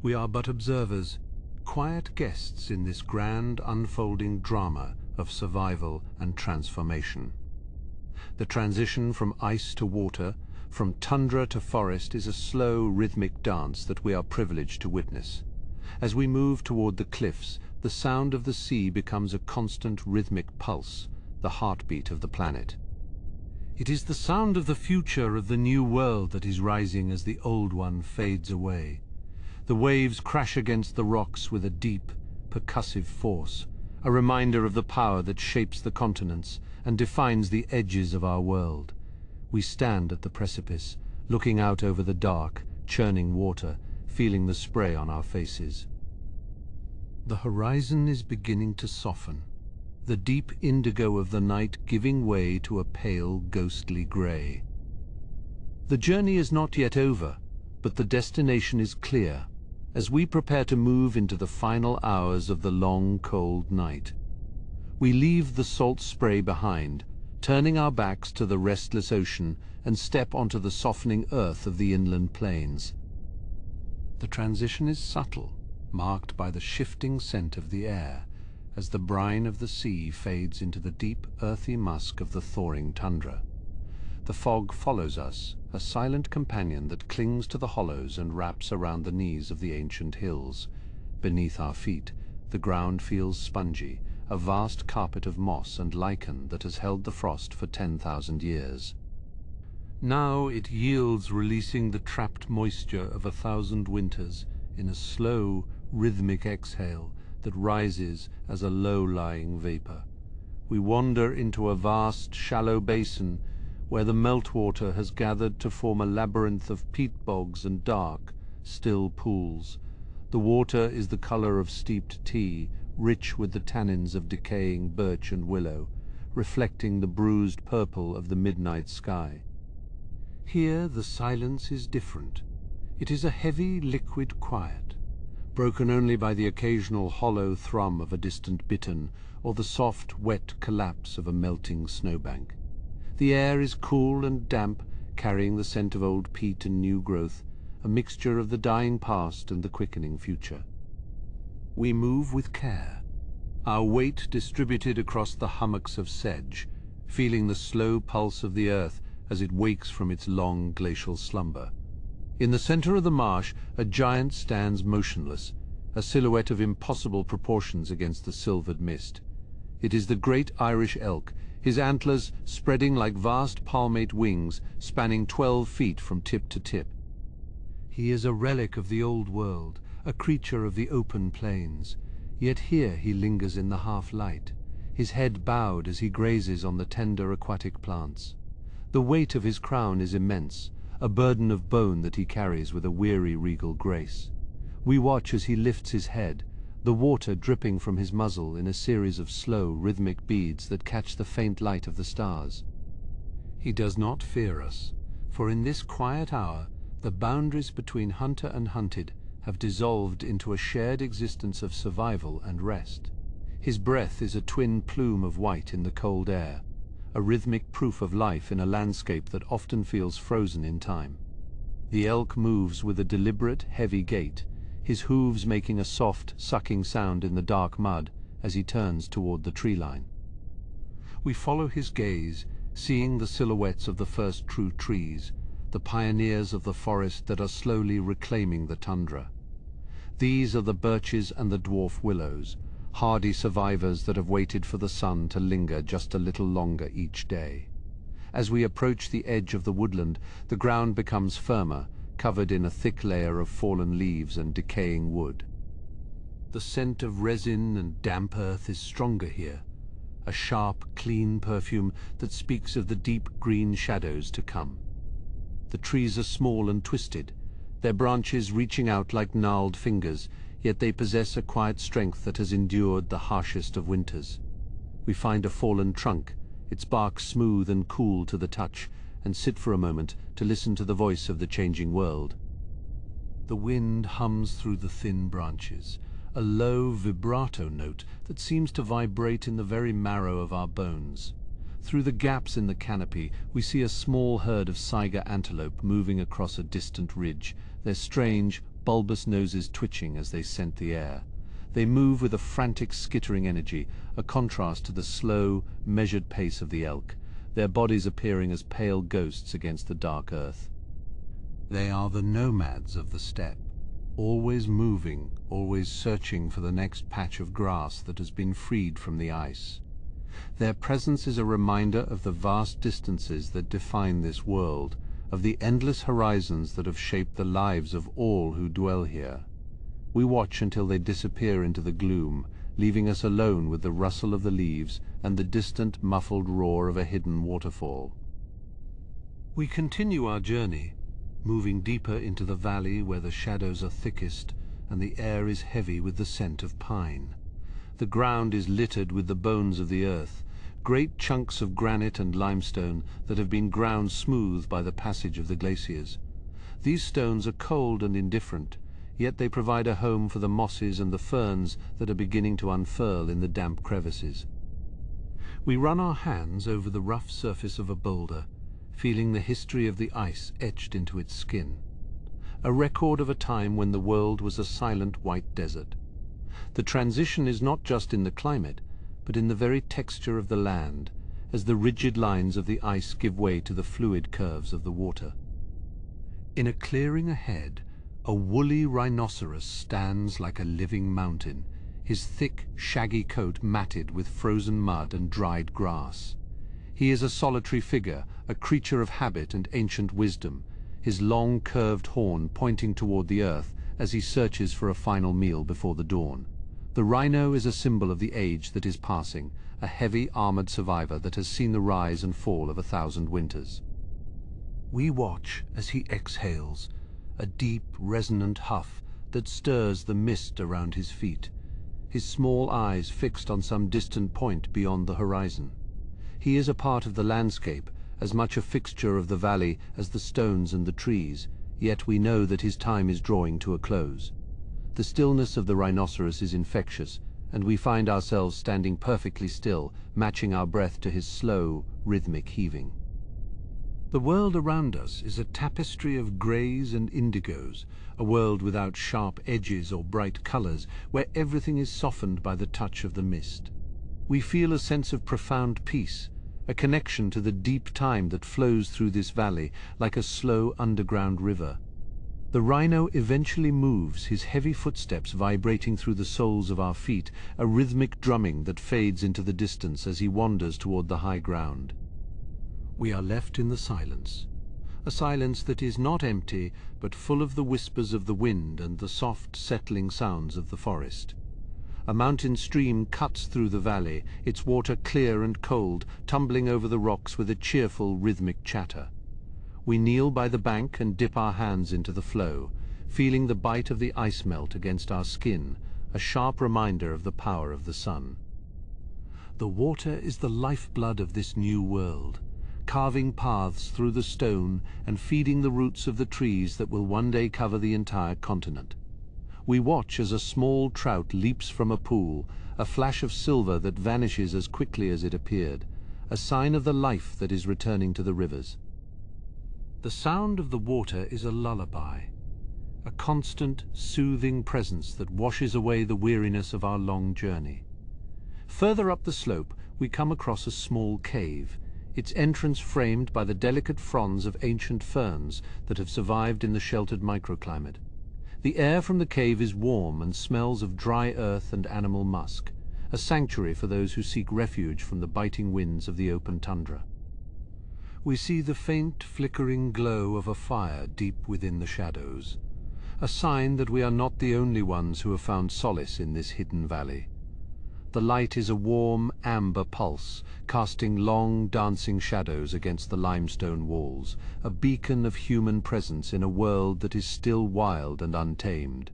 We are but observers, quiet guests in this grand, unfolding drama of survival and transformation. The transition from ice to water, from tundra to forest, is a slow, rhythmic dance that we are privileged to witness. As we move toward the cliffs, the sound of the sea becomes a constant, rhythmic pulse, the heartbeat of the planet. It is the sound of the future of the new world that is rising as the old one fades away. The waves crash against the rocks with a deep, percussive force, a reminder of the power that shapes the continents and defines the edges of our world. We stand at the precipice, looking out over the dark, churning water, feeling the spray on our faces. The horizon is beginning to soften, the deep indigo of the night giving way to a pale, ghostly grey. The journey is not yet over, but the destination is clear, as we prepare to move into the final hours of the long, cold night. We leave the salt spray behind, turning our backs to the restless ocean, and step onto the softening earth of the inland plains. The transition is subtle, marked by the shifting scent of the air, as the brine of the sea fades into the deep, earthy musk of the thawing tundra. The fog follows us, a silent companion that clings to the hollows and wraps around the knees of the ancient hills. Beneath our feet, the ground feels spongy, a vast carpet of moss and lichen that has held the frost for 10,000 years. Now it yields, releasing the trapped moisture of 1,000 winters in a slow, rhythmic exhale that rises as a low-lying vapor. We wander into a vast, shallow basin where the meltwater has gathered to form a labyrinth of peat bogs and dark, still pools. The water is the color of steeped tea, rich with the tannins of decaying birch and willow, reflecting the bruised purple of the midnight sky. Here the silence is different. It is a heavy, liquid quiet, broken only by the occasional hollow thrum of a distant bittern or the soft, wet collapse of a melting snowbank. The air is cool and damp, carrying the scent of old peat and new growth, a mixture of the dying past and the quickening future. We move with care, our weight distributed across the hummocks of sedge, feeling the slow pulse of the earth as it wakes from its long glacial slumber. In the center of the marsh, a giant stands motionless, a silhouette of impossible proportions against the silvered mist. It is the great Irish elk, his antlers spreading like vast palmate wings, spanning 12 feet from tip to tip. He is a relic of the old world, a creature of the open plains. Yet here he lingers in the half-light, his head bowed as he grazes on the tender aquatic plants. The weight of his crown is immense, a burden of bone that he carries with a weary, regal grace. We watch as he lifts his head, the water dripping from his muzzle in a series of slow, rhythmic beads that catch the faint light of the stars. He does not fear us, for in this quiet hour, the boundaries between hunter and hunted have dissolved into a shared existence of survival and rest. His breath is a twin plume of white in the cold air, a rhythmic proof of life in a landscape that often feels frozen in time. The elk moves with a deliberate, heavy gait, his hooves making a soft, sucking sound in the dark mud as he turns toward the tree line. We follow his gaze, seeing the silhouettes of the first true trees, the pioneers of the forest that are slowly reclaiming the tundra. These are the birches and the dwarf willows, hardy survivors that have waited for the sun to linger just a little longer each day. As we approach the edge of the woodland, the ground becomes firmer, covered in a thick layer of fallen leaves and decaying wood. The scent of resin and damp earth is stronger here, a sharp, clean perfume that speaks of the deep green shadows to come. The trees are small and twisted, their branches reaching out like gnarled fingers, yet they possess a quiet strength that has endured the harshest of winters. We find a fallen trunk, its bark smooth and cool to the touch, and sit for a moment to listen to the voice of the changing world. The wind hums through the thin branches, a low vibrato note that seems to vibrate in the very marrow of our bones. Through the gaps in the canopy, we see a small herd of saiga antelope moving across a distant ridge, their strange, bulbous noses twitching as they scent the air. They move with a frantic, skittering energy, a contrast to the slow, measured pace of the elk, their bodies appearing as pale ghosts against the dark earth. They are the nomads of the steppe, always moving, always searching for the next patch of grass that has been freed from the ice. Their presence is a reminder of the vast distances that define this world, of the endless horizons that have shaped the lives of all who dwell here. We watch until they disappear into the gloom, leaving us alone with the rustle of the leaves and the distant, muffled roar of a hidden waterfall. We continue our journey, moving deeper into the valley where the shadows are thickest and the air is heavy with the scent of pine. The ground is littered with the bones of the earth, great chunks of granite and limestone that have been ground smooth by the passage of the glaciers. These stones are cold and indifferent, yet they provide a home for the mosses and the ferns that are beginning to unfurl in the damp crevices. We run our hands over the rough surface of a boulder, feeling the history of the ice etched into its skin, a record of a time when the world was a silent white desert. The transition is not just in the climate, but in the very texture of the land, as the rigid lines of the ice give way to the fluid curves of the water. In a clearing ahead, a woolly rhinoceros stands like a living mountain, his thick, shaggy coat matted with frozen mud and dried grass. He is a solitary figure, a creature of habit and ancient wisdom, his long curved horn pointing toward the earth as he searches for a final meal before the dawn. The rhino is a symbol of the age that is passing, a heavy armored survivor that has seen the rise and fall of 1,000 winters. We watch as he exhales, a deep, resonant huff that stirs the mist around his feet, his small eyes fixed on some distant point beyond the horizon. He is a part of the landscape, as much a fixture of the valley as the stones and the trees, yet we know that his time is drawing to a close. The stillness of the rhinoceros is infectious, and we find ourselves standing perfectly still, matching our breath to his slow, rhythmic heaving. The world around us is a tapestry of greys and indigos, a world without sharp edges or bright colors, where everything is softened by the touch of the mist. We feel a sense of profound peace, a connection to the deep time that flows through this valley like a slow underground river. The rhino eventually moves, his heavy footsteps vibrating through the soles of our feet, a rhythmic drumming that fades into the distance as he wanders toward the high ground. We are left in the silence, a silence that is not empty, but full of the whispers of the wind and the soft, settling sounds of the forest. A mountain stream cuts through the valley, its water clear and cold, tumbling over the rocks with a cheerful, rhythmic chatter. We kneel by the bank and dip our hands into the flow, feeling the bite of the ice melt against our skin, a sharp reminder of the power of the sun. The water is the lifeblood of this new world, carving paths through the stone and feeding the roots of the trees that will one day cover the entire continent. We watch as a small trout leaps from a pool, a flash of silver that vanishes as quickly as it appeared, a sign of the life that is returning to the rivers. The sound of the water is a lullaby, a constant, soothing presence that washes away the weariness of our long journey. Further up the slope, we come across a small cave, its entrance framed by the delicate fronds of ancient ferns that have survived in the sheltered microclimate. The air from the cave is warm and smells of dry earth and animal musk, a sanctuary for those who seek refuge from the biting winds of the open tundra. We see the faint, flickering glow of a fire deep within the shadows, a sign that we are not the only ones who have found solace in this hidden valley. The light is a warm, amber pulse, casting long, dancing shadows against the limestone walls, a beacon of human presence in a world that is still wild and untamed.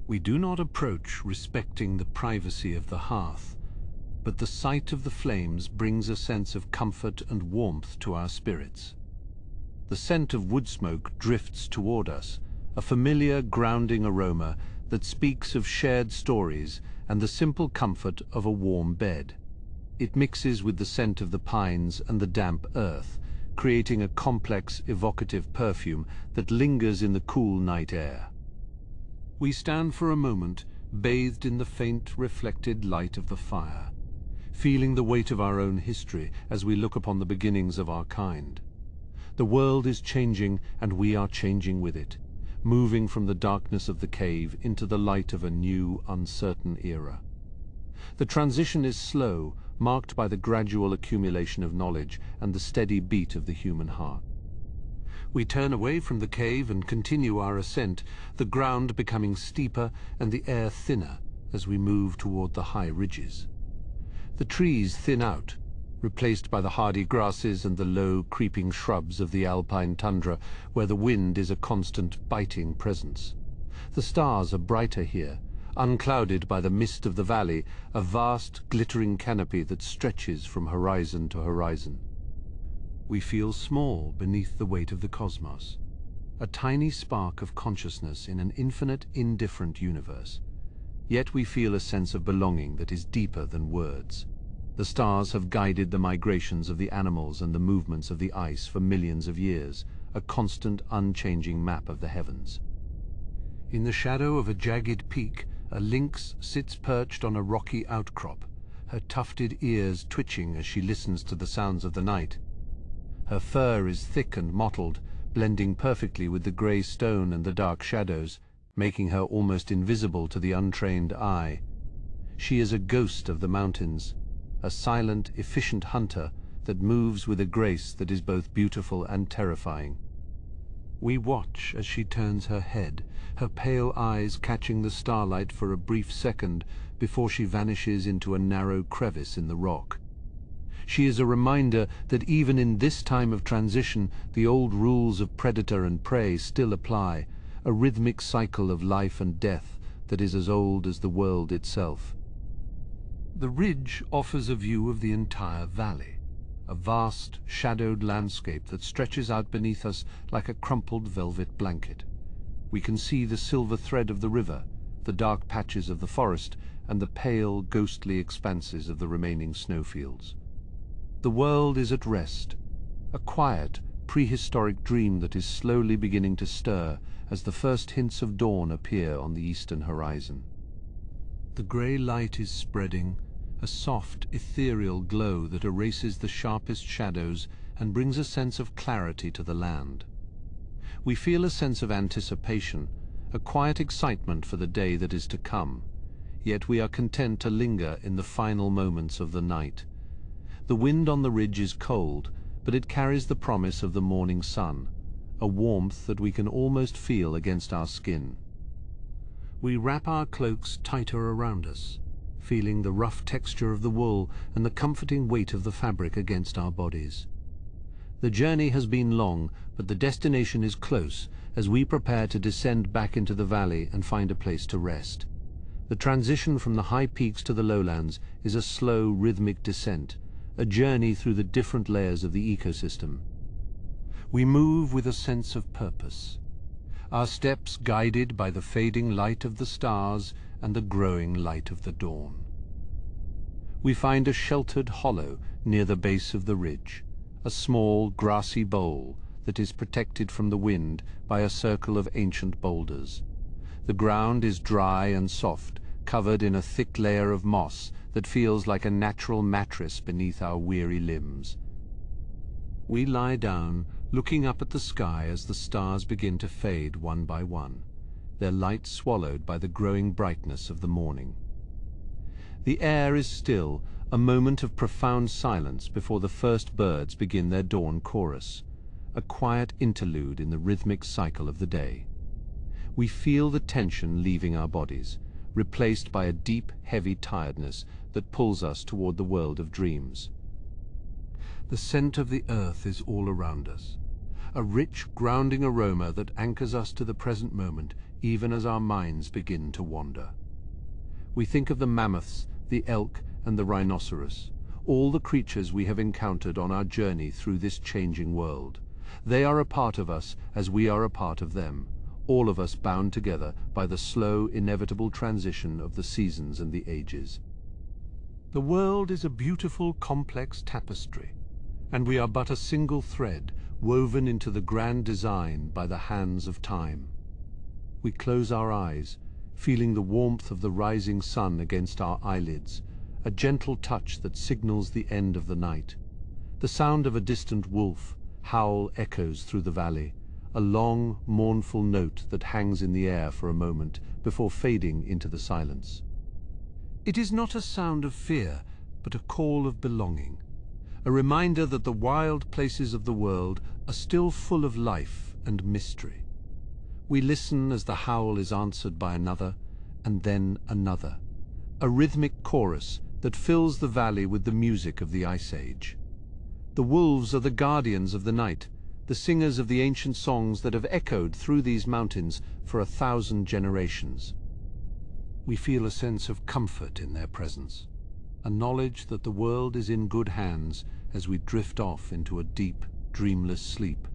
We do not approach respecting the privacy of the hearth, but the sight of the flames brings a sense of comfort and warmth to our spirits. The scent of wood smoke drifts toward us, a familiar, grounding aroma that speaks of shared stories and the simple comfort of a warm bed. It mixes with the scent of the pines and the damp earth, creating a complex, evocative perfume that lingers in the cool night air. We stand for a moment, bathed in the faint, reflected light of the fire, feeling the weight of our own history as we look upon the beginnings of our kind. The world is changing, and we are changing with it, moving from the darkness of the cave into the light of a new, uncertain era. The transition is slow, marked by the gradual accumulation of knowledge and the steady beat of the human heart. We turn away from the cave and continue our ascent, the ground becoming steeper and the air thinner as we move toward the high ridges. The trees thin out, replaced by the hardy grasses and the low, creeping shrubs of the alpine tundra, where the wind is a constant, biting presence. The stars are brighter here, unclouded by the mist of the valley, a vast, glittering canopy that stretches from horizon to horizon. We feel small beneath the weight of the cosmos, a tiny spark of consciousness in an infinite, indifferent universe. Yet we feel a sense of belonging that is deeper than words. The stars have guided the migrations of the animals and the movements of the ice for millions of years, a constant, unchanging map of the heavens. In the shadow of a jagged peak, a lynx sits perched on a rocky outcrop, her tufted ears twitching as she listens to the sounds of the night. Her fur is thick and mottled, blending perfectly with the grey stone and the dark shadows, making her almost invisible to the untrained eye. She is a ghost of the mountains, a silent, efficient hunter that moves with a grace that is both beautiful and terrifying. We watch as she turns her head, her pale eyes catching the starlight for a brief second before she vanishes into a narrow crevice in the rock. She is a reminder that even in this time of transition, the old rules of predator and prey still apply, a rhythmic cycle of life and death that is as old as the world itself. The ridge offers a view of the entire valley, a vast, shadowed landscape that stretches out beneath us like a crumpled velvet blanket. We can see the silver thread of the river, the dark patches of the forest, and the pale, ghostly expanses of the remaining snowfields. The world is at rest, a quiet, prehistoric dream that is slowly beginning to stir as the first hints of dawn appear on the eastern horizon. The grey light is spreading, a soft, ethereal glow that erases the sharpest shadows and brings a sense of clarity to the land. We feel a sense of anticipation, a quiet excitement for the day that is to come, yet we are content to linger in the final moments of the night. The wind on the ridge is cold, but it carries the promise of the morning sun, a warmth that we can almost feel against our skin. We wrap our cloaks tighter around us, feeling the rough texture of the wool and the comforting weight of the fabric against our bodies. The journey has been long, but the destination is close as we prepare to descend back into the valley and find a place to rest. The transition from the high peaks to the lowlands is a slow, rhythmic descent, a journey through the different layers of the ecosystem. We move with a sense of purpose, our steps guided by the fading light of the stars and the growing light of the dawn. We find a sheltered hollow near the base of the ridge, a small grassy bowl that is protected from the wind by a circle of ancient boulders. The ground is dry and soft, covered in a thick layer of moss that feels like a natural mattress beneath our weary limbs. We lie down, looking up at the sky as the stars begin to fade one by one, their light swallowed by the growing brightness of the morning. The air is still, a moment of profound silence before the first birds begin their dawn chorus, a quiet interlude in the rhythmic cycle of the day. We feel the tension leaving our bodies, replaced by a deep, heavy tiredness that pulls us toward the world of dreams. The scent of the earth is all around us, a rich, grounding aroma that anchors us to the present moment even as our minds begin to wander. We think of the mammoths, the elk, and the rhinoceros, all the creatures we have encountered on our journey through this changing world. They are a part of us as we are a part of them, all of us bound together by the slow, inevitable transition of the seasons and the ages. The world is a beautiful, complex tapestry, and we are but a single thread woven into the grand design by the hands of time. We close our eyes, feeling the warmth of the rising sun against our eyelids, a gentle touch that signals the end of the night. The sound of a distant wolf howl echoes through the valley, a long, mournful note that hangs in the air for a moment before fading into the silence. It is not a sound of fear, but a call of belonging, a reminder that the wild places of the world are still full of life and mystery. We listen as the howl is answered by another, and then another, a rhythmic chorus that fills the valley with the music of the Ice Age. The wolves are the guardians of the night, the singers of the ancient songs that have echoed through these mountains for 1,000 generations. We feel a sense of comfort in their presence, a knowledge that the world is in good hands as we drift off into a deep, dreamless sleep.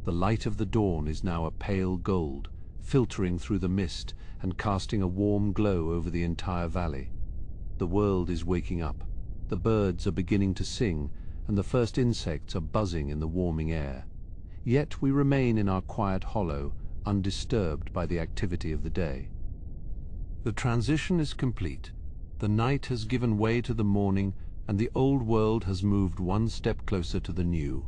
The light of the dawn is now a pale gold, filtering through the mist and casting a warm glow over the entire valley. The world is waking up, the birds are beginning to sing, and the first insects are buzzing in the warming air. Yet we remain in our quiet hollow, undisturbed by the activity of the day. The transition is complete. The night has given way to the morning, and the old world has moved one step closer to the new.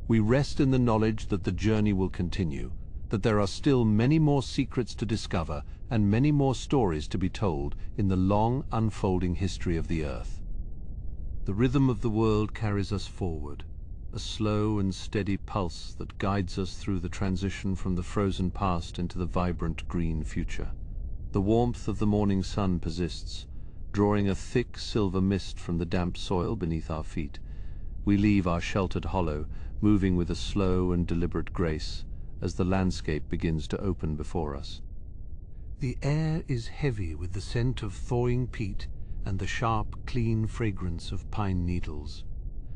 We rest in the knowledge that the journey will continue, that there are still many more secrets to discover and many more stories to be told in the long unfolding history of the Earth. The rhythm of the world carries us forward, a slow and steady pulse that guides us through the transition from the frozen past into the vibrant green future. The warmth of the morning sun persists, drawing a thick silver mist from the damp soil beneath our feet. We leave our sheltered hollow, moving with a slow and deliberate grace, as the landscape begins to open before us. The air is heavy with the scent of thawing peat and the sharp, clean fragrance of pine needles.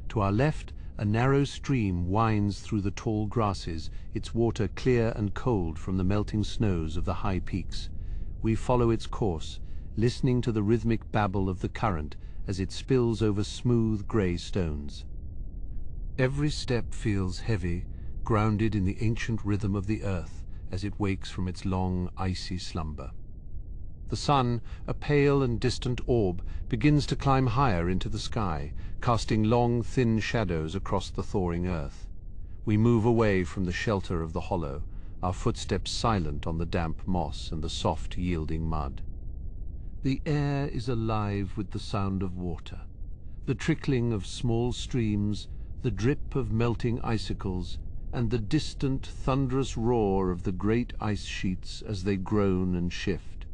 To our left, a narrow stream winds through the tall grasses, its water clear and cold from the melting snows of the high peaks. We follow its course, listening to the rhythmic babble of the current as it spills over smooth grey stones. Every step feels heavy, grounded in the ancient rhythm of the earth as it wakes from its long, icy slumber. The sun, a pale and distant orb, begins to climb higher into the sky, casting long, thin shadows across the thawing earth. We move away from the shelter of the hollow, our footsteps silent on the damp moss and the soft, yielding mud. The air is alive with the sound of water, the trickling of small streams, the drip of melting icicles, and the distant, thunderous roar of the great ice sheets as they groan and shift.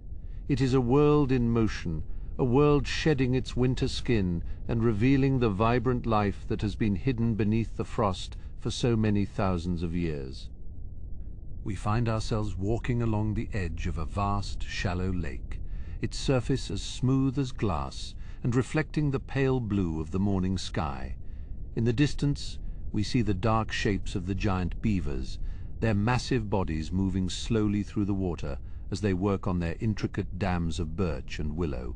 It is a world in motion, a world shedding its winter skin and revealing the vibrant life that has been hidden beneath the frost for so many thousands of years. We find ourselves walking along the edge of a vast, shallow lake, its surface as smooth as glass and reflecting the pale blue of the morning sky. In the distance, we see the dark shapes of the giant beavers, their massive bodies moving slowly through the water as they work on their intricate dams of birch and willow.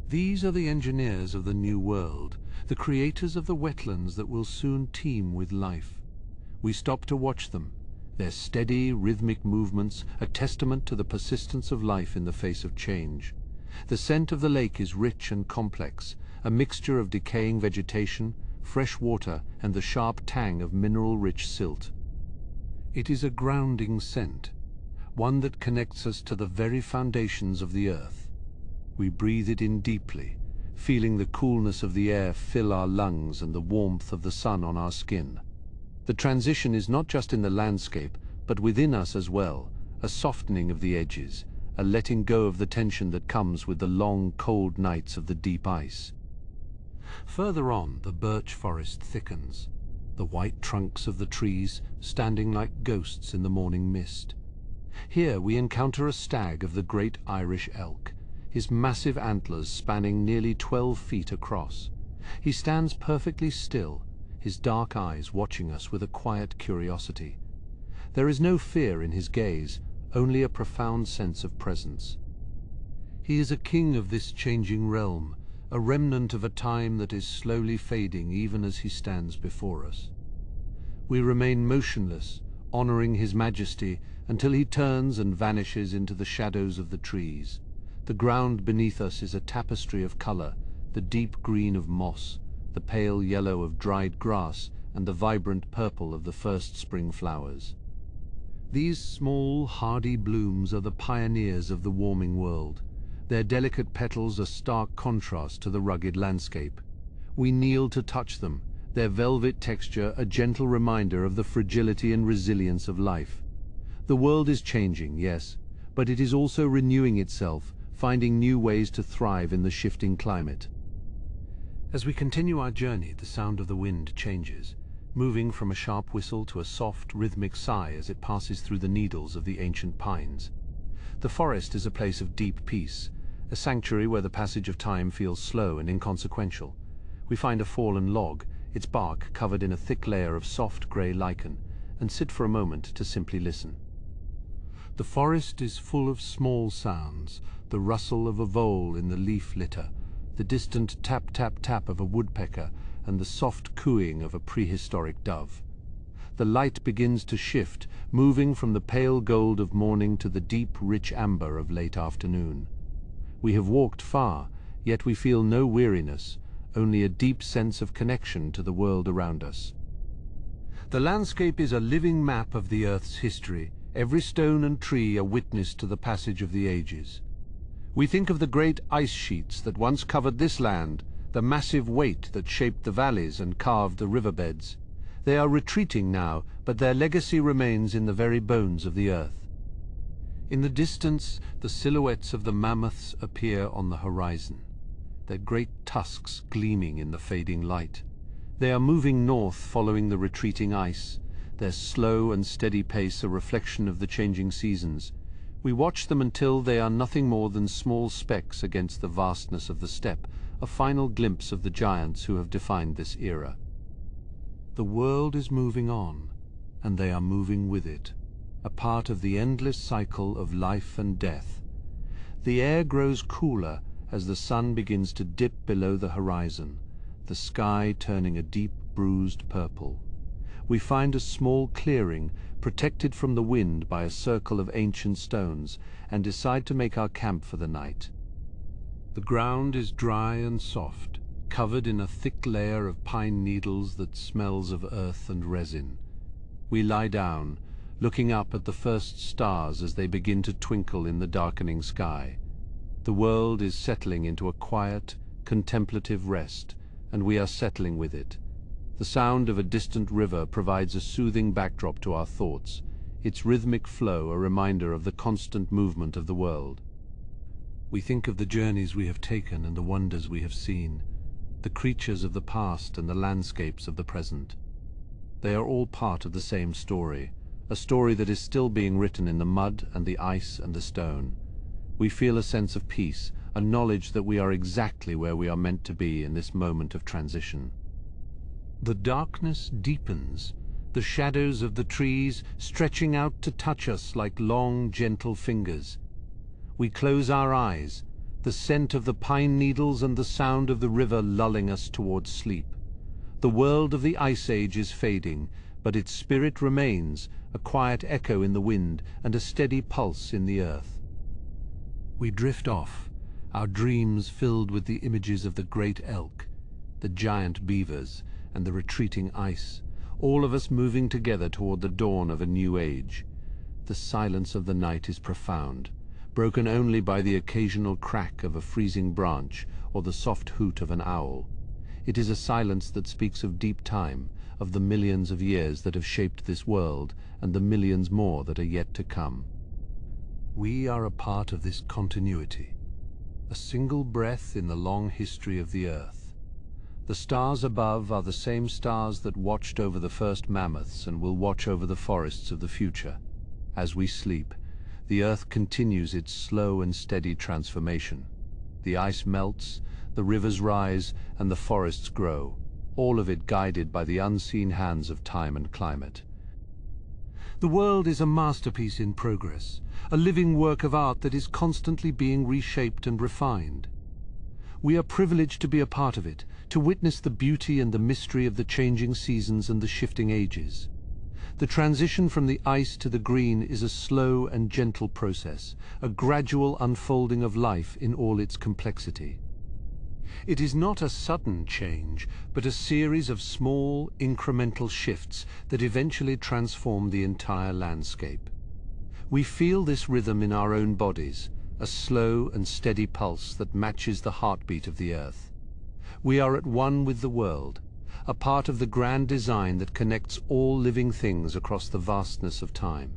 These are the engineers of the New World, the creators of the wetlands that will soon teem with life. We stop to watch them, their steady, rhythmic movements a testament to the persistence of life in the face of change. The scent of the lake is rich and complex, a mixture of decaying vegetation, fresh water, and the sharp tang of mineral-rich silt. It is a grounding scent, one that connects us to the very foundations of the earth. We breathe it in deeply, feeling the coolness of the air fill our lungs and the warmth of the sun on our skin. The transition is not just in the landscape, but within us as well, a softening of the edges, a letting go of the tension that comes with the long, cold nights of the deep ice. Further on, the birch forest thickens, the white trunks of the trees standing like ghosts in the morning mist. Here we encounter a stag of the great Irish elk, his massive antlers spanning nearly 12 feet across. He stands perfectly still, his dark eyes watching us with a quiet curiosity. There is no fear in his gaze, only a profound sense of presence. He is a king of this changing realm, a remnant of a time that is slowly fading even as he stands before us. We remain motionless, honoring his majesty, until he turns and vanishes into the shadows of the trees. The ground beneath us is a tapestry of color, the deep green of moss, the pale yellow of dried grass, and the vibrant purple of the first spring flowers. These small, hardy blooms are the pioneers of the warming world. Their delicate petals a stark contrast to the rugged landscape. We kneel to touch them, their velvet texture a gentle reminder of the fragility and resilience of life. The world is changing, yes, but it is also renewing itself, finding new ways to thrive in the shifting climate. As we continue our journey, the sound of the wind changes, moving from a sharp whistle to a soft, rhythmic sigh as it passes through the needles of the ancient pines. The forest is a place of deep peace, a sanctuary where the passage of time feels slow and inconsequential. We find a fallen log, its bark covered in a thick layer of soft grey lichen, and sit for a moment to simply listen. The forest is full of small sounds, the rustle of a vole in the leaf litter, the distant tap-tap-tap of a woodpecker, and the soft cooing of a prehistoric dove. The light begins to shift, moving from the pale gold of morning to the deep, rich amber of late afternoon. We have walked far, yet we feel no weariness, only a deep sense of connection to the world around us. The landscape is a living map of the Earth's history. Every stone and tree a witness to the passage of the ages. We think of the great ice sheets that once covered this land, the massive weight that shaped the valleys and carved the riverbeds. They are retreating now, but their legacy remains in the very bones of the Earth. In the distance, the silhouettes of the mammoths appear on the horizon, their great tusks gleaming in the fading light. They are moving north following the retreating ice, their slow and steady pace a reflection of the changing seasons. We watch them until they are nothing more than small specks against the vastness of the steppe, a final glimpse of the giants who have defined this era. The world is moving on, and they are moving with it, a part of the endless cycle of life and death. The air grows cooler as the sun begins to dip below the horizon, the sky turning a deep, bruised purple. We find a small clearing, protected from the wind by a circle of ancient stones, and decide to make our camp for the night. The ground is dry and soft, covered in a thick layer of pine needles that smells of earth and resin. We lie down, looking up at the first stars as they begin to twinkle in the darkening sky. The world is settling into a quiet, contemplative rest, and we are settling with it. The sound of a distant river provides a soothing backdrop to our thoughts, its rhythmic flow a reminder of the constant movement of the world. We think of the journeys we have taken and the wonders we have seen, the creatures of the past and the landscapes of the present. They are all part of the same story, a story that is still being written in the mud and the ice and the stone. We feel a sense of peace, a knowledge that we are exactly where we are meant to be in this moment of transition. The darkness deepens, the shadows of the trees stretching out to touch us like long, gentle fingers. We close our eyes, the scent of the pine needles and the sound of the river lulling us towards sleep. The world of the Ice Age is fading, but its spirit remains, a quiet echo in the wind and a steady pulse in the earth. We drift off, our dreams filled with the images of the great elk, the giant beavers, and the retreating ice, all of us moving together toward the dawn of a new age. The silence of the night is profound, broken only by the occasional crack of a freezing branch or the soft hoot of an owl. It is a silence that speaks of deep time, of the millions of years that have shaped this world, and the millions more that are yet to come. We are a part of this continuity, a single breath in the long history of the Earth. The stars above are the same stars that watched over the first mammoths and will watch over the forests of the future. As we sleep, the Earth continues its slow and steady transformation. The ice melts, the rivers rise, and the forests grow, all of it guided by the unseen hands of time and climate. The world is a masterpiece in progress, a living work of art that is constantly being reshaped and refined. We are privileged to be a part of it, to witness the beauty and the mystery of the changing seasons and the shifting ages. The transition from the ice to the green is a slow and gentle process, a gradual unfolding of life in all its complexity. It is not a sudden change, but a series of small, incremental shifts that eventually transform the entire landscape. We feel this rhythm in our own bodies, a slow and steady pulse that matches the heartbeat of the Earth. We are at one with the world, a part of the grand design that connects all living things across the vastness of time.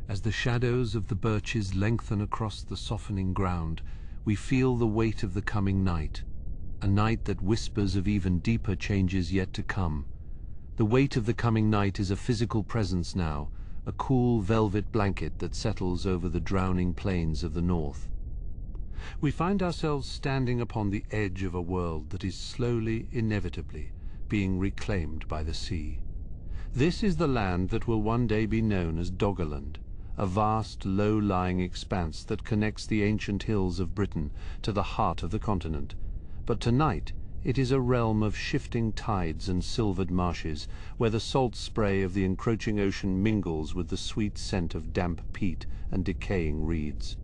As the shadows of the birches lengthen across the softening ground, we feel the weight of the coming night, a night that whispers of even deeper changes yet to come. The weight of the coming night is a physical presence now, a cool velvet blanket that settles over the drowning plains of the north. We find ourselves standing upon the edge of a world that is slowly, inevitably, being reclaimed by the sea. This is the land that will one day be known as Doggerland, a vast, low-lying expanse that connects the ancient hills of Britain to the heart of the continent. But tonight it is a realm of shifting tides and silvered marshes, where the salt spray of the encroaching ocean mingles with the sweet scent of damp peat and decaying reeds.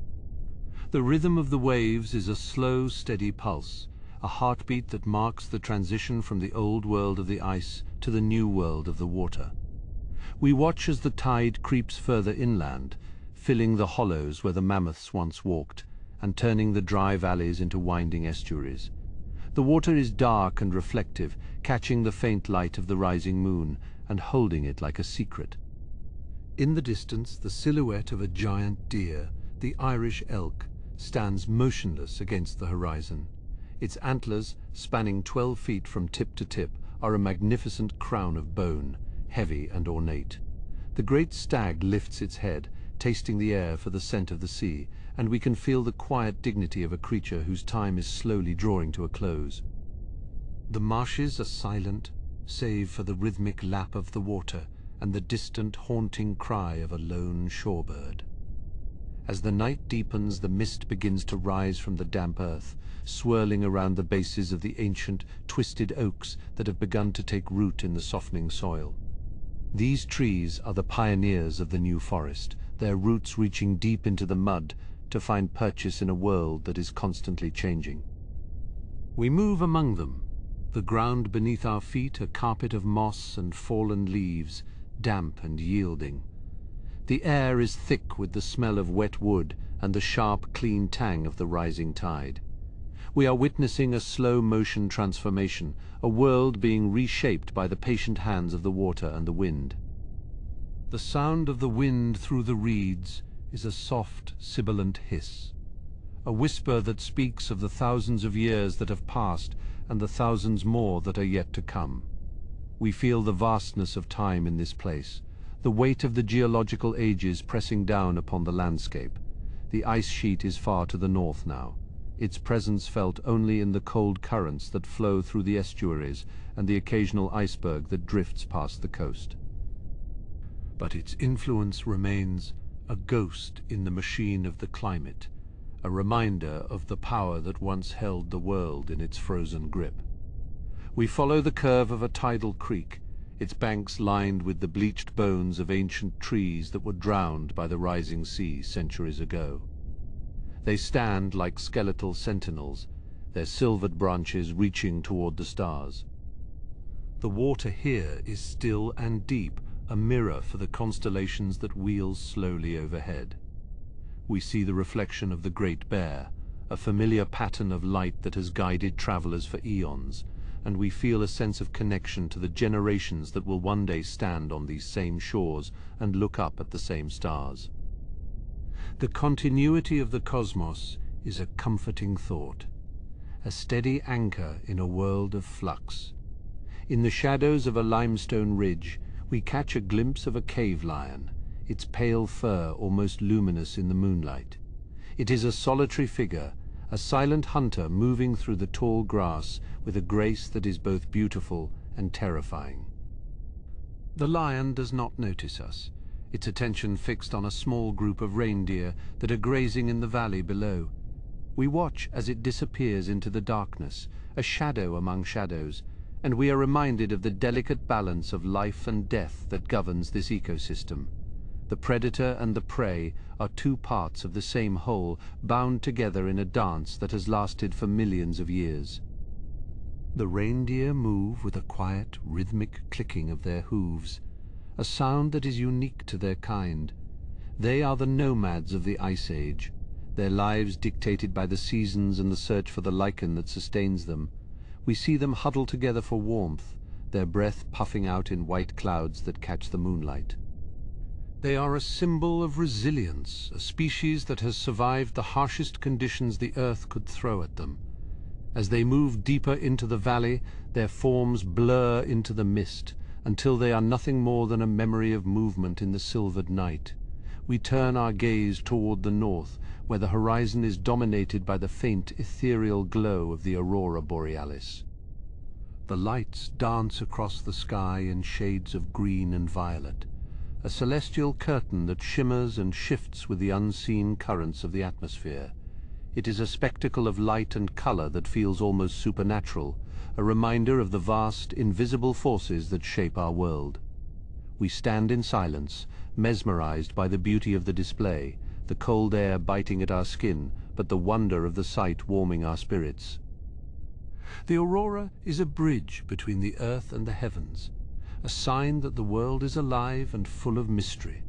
The rhythm of the waves is a slow, steady pulse, a heartbeat that marks the transition from the old world of the ice to the new world of the water. We watch as the tide creeps further inland, filling the hollows where the mammoths once walked, and turning the dry valleys into winding estuaries. The water is dark and reflective, catching the faint light of the rising moon and holding it like a secret. In the distance, the silhouette of a giant deer, the Irish elk, stands motionless against the horizon. Its antlers, spanning 12 feet from tip to tip, are a magnificent crown of bone, heavy and ornate. The great stag lifts its head, tasting the air for the scent of the sea, and we can feel the quiet dignity of a creature whose time is slowly drawing to a close. The marshes are silent, save for the rhythmic lap of the water and the distant haunting cry of a lone shorebird. As the night deepens, the mist begins to rise from the damp earth, swirling around the bases of the ancient, twisted oaks that have begun to take root in the softening soil. These trees are the pioneers of the new forest, their roots reaching deep into the mud to find purchase in a world that is constantly changing. We move among them, the ground beneath our feet a carpet of moss and fallen leaves, damp and yielding. The air is thick with the smell of wet wood and the sharp, clean tang of the rising tide. We are witnessing a slow-motion transformation, a world being reshaped by the patient hands of the water and the wind. The sound of the wind through the reeds is a soft, sibilant hiss, a whisper that speaks of the thousands of years that have passed and the thousands more that are yet to come. We feel the vastness of time in this place, the weight of the geological ages pressing down upon the landscape. The ice sheet is far to the north now, its presence felt only in the cold currents that flow through the estuaries and the occasional iceberg that drifts past the coast. But its influence remains a ghost in the machine of the climate, a reminder of the power that once held the world in its frozen grip. We follow the curve of a tidal creek, its banks lined with the bleached bones of ancient trees that were drowned by the rising sea centuries ago. They stand like skeletal sentinels, their silvered branches reaching toward the stars. The water here is still and deep, a mirror for the constellations that wheel slowly overhead. We see the reflection of the Great Bear, a familiar pattern of light that has guided travelers for eons, and we feel a sense of connection to the generations that will one day stand on these same shores and look up at the same stars. The continuity of the cosmos is a comforting thought, a steady anchor in a world of flux. In the shadows of a limestone ridge, we catch a glimpse of a cave lion, its pale fur almost luminous in the moonlight. It is a solitary figure, a silent hunter moving through the tall grass with a grace that is both beautiful and terrifying. The lion does not notice us, its attention fixed on a small group of reindeer that are grazing in the valley below. We watch as it disappears into the darkness, a shadow among shadows, and we are reminded of the delicate balance of life and death that governs this ecosystem. The predator and the prey are two parts of the same whole, bound together in a dance that has lasted for millions of years. The reindeer move with a quiet, rhythmic clicking of their hooves, a sound that is unique to their kind. They are the nomads of the Ice Age, their lives dictated by the seasons and the search for the lichen that sustains them. We see them huddle together for warmth, their breath puffing out in white clouds that catch the moonlight. They are a symbol of resilience, a species that has survived the harshest conditions the earth could throw at them. As they move deeper into the valley, their forms blur into the mist, until they are nothing more than a memory of movement in the silvered night. We turn our gaze toward the north, where the horizon is dominated by the faint, ethereal glow of the aurora borealis. The lights dance across the sky in shades of green and violet, a celestial curtain that shimmers and shifts with the unseen currents of the atmosphere. It is a spectacle of light and color that feels almost supernatural, a reminder of the vast, invisible forces that shape our world. We stand in silence, mesmerized by the beauty of the display, the cold air biting at our skin, but the wonder of the sight warming our spirits. The aurora is a bridge between the earth and the heavens, a sign that the world is alive and full of mystery.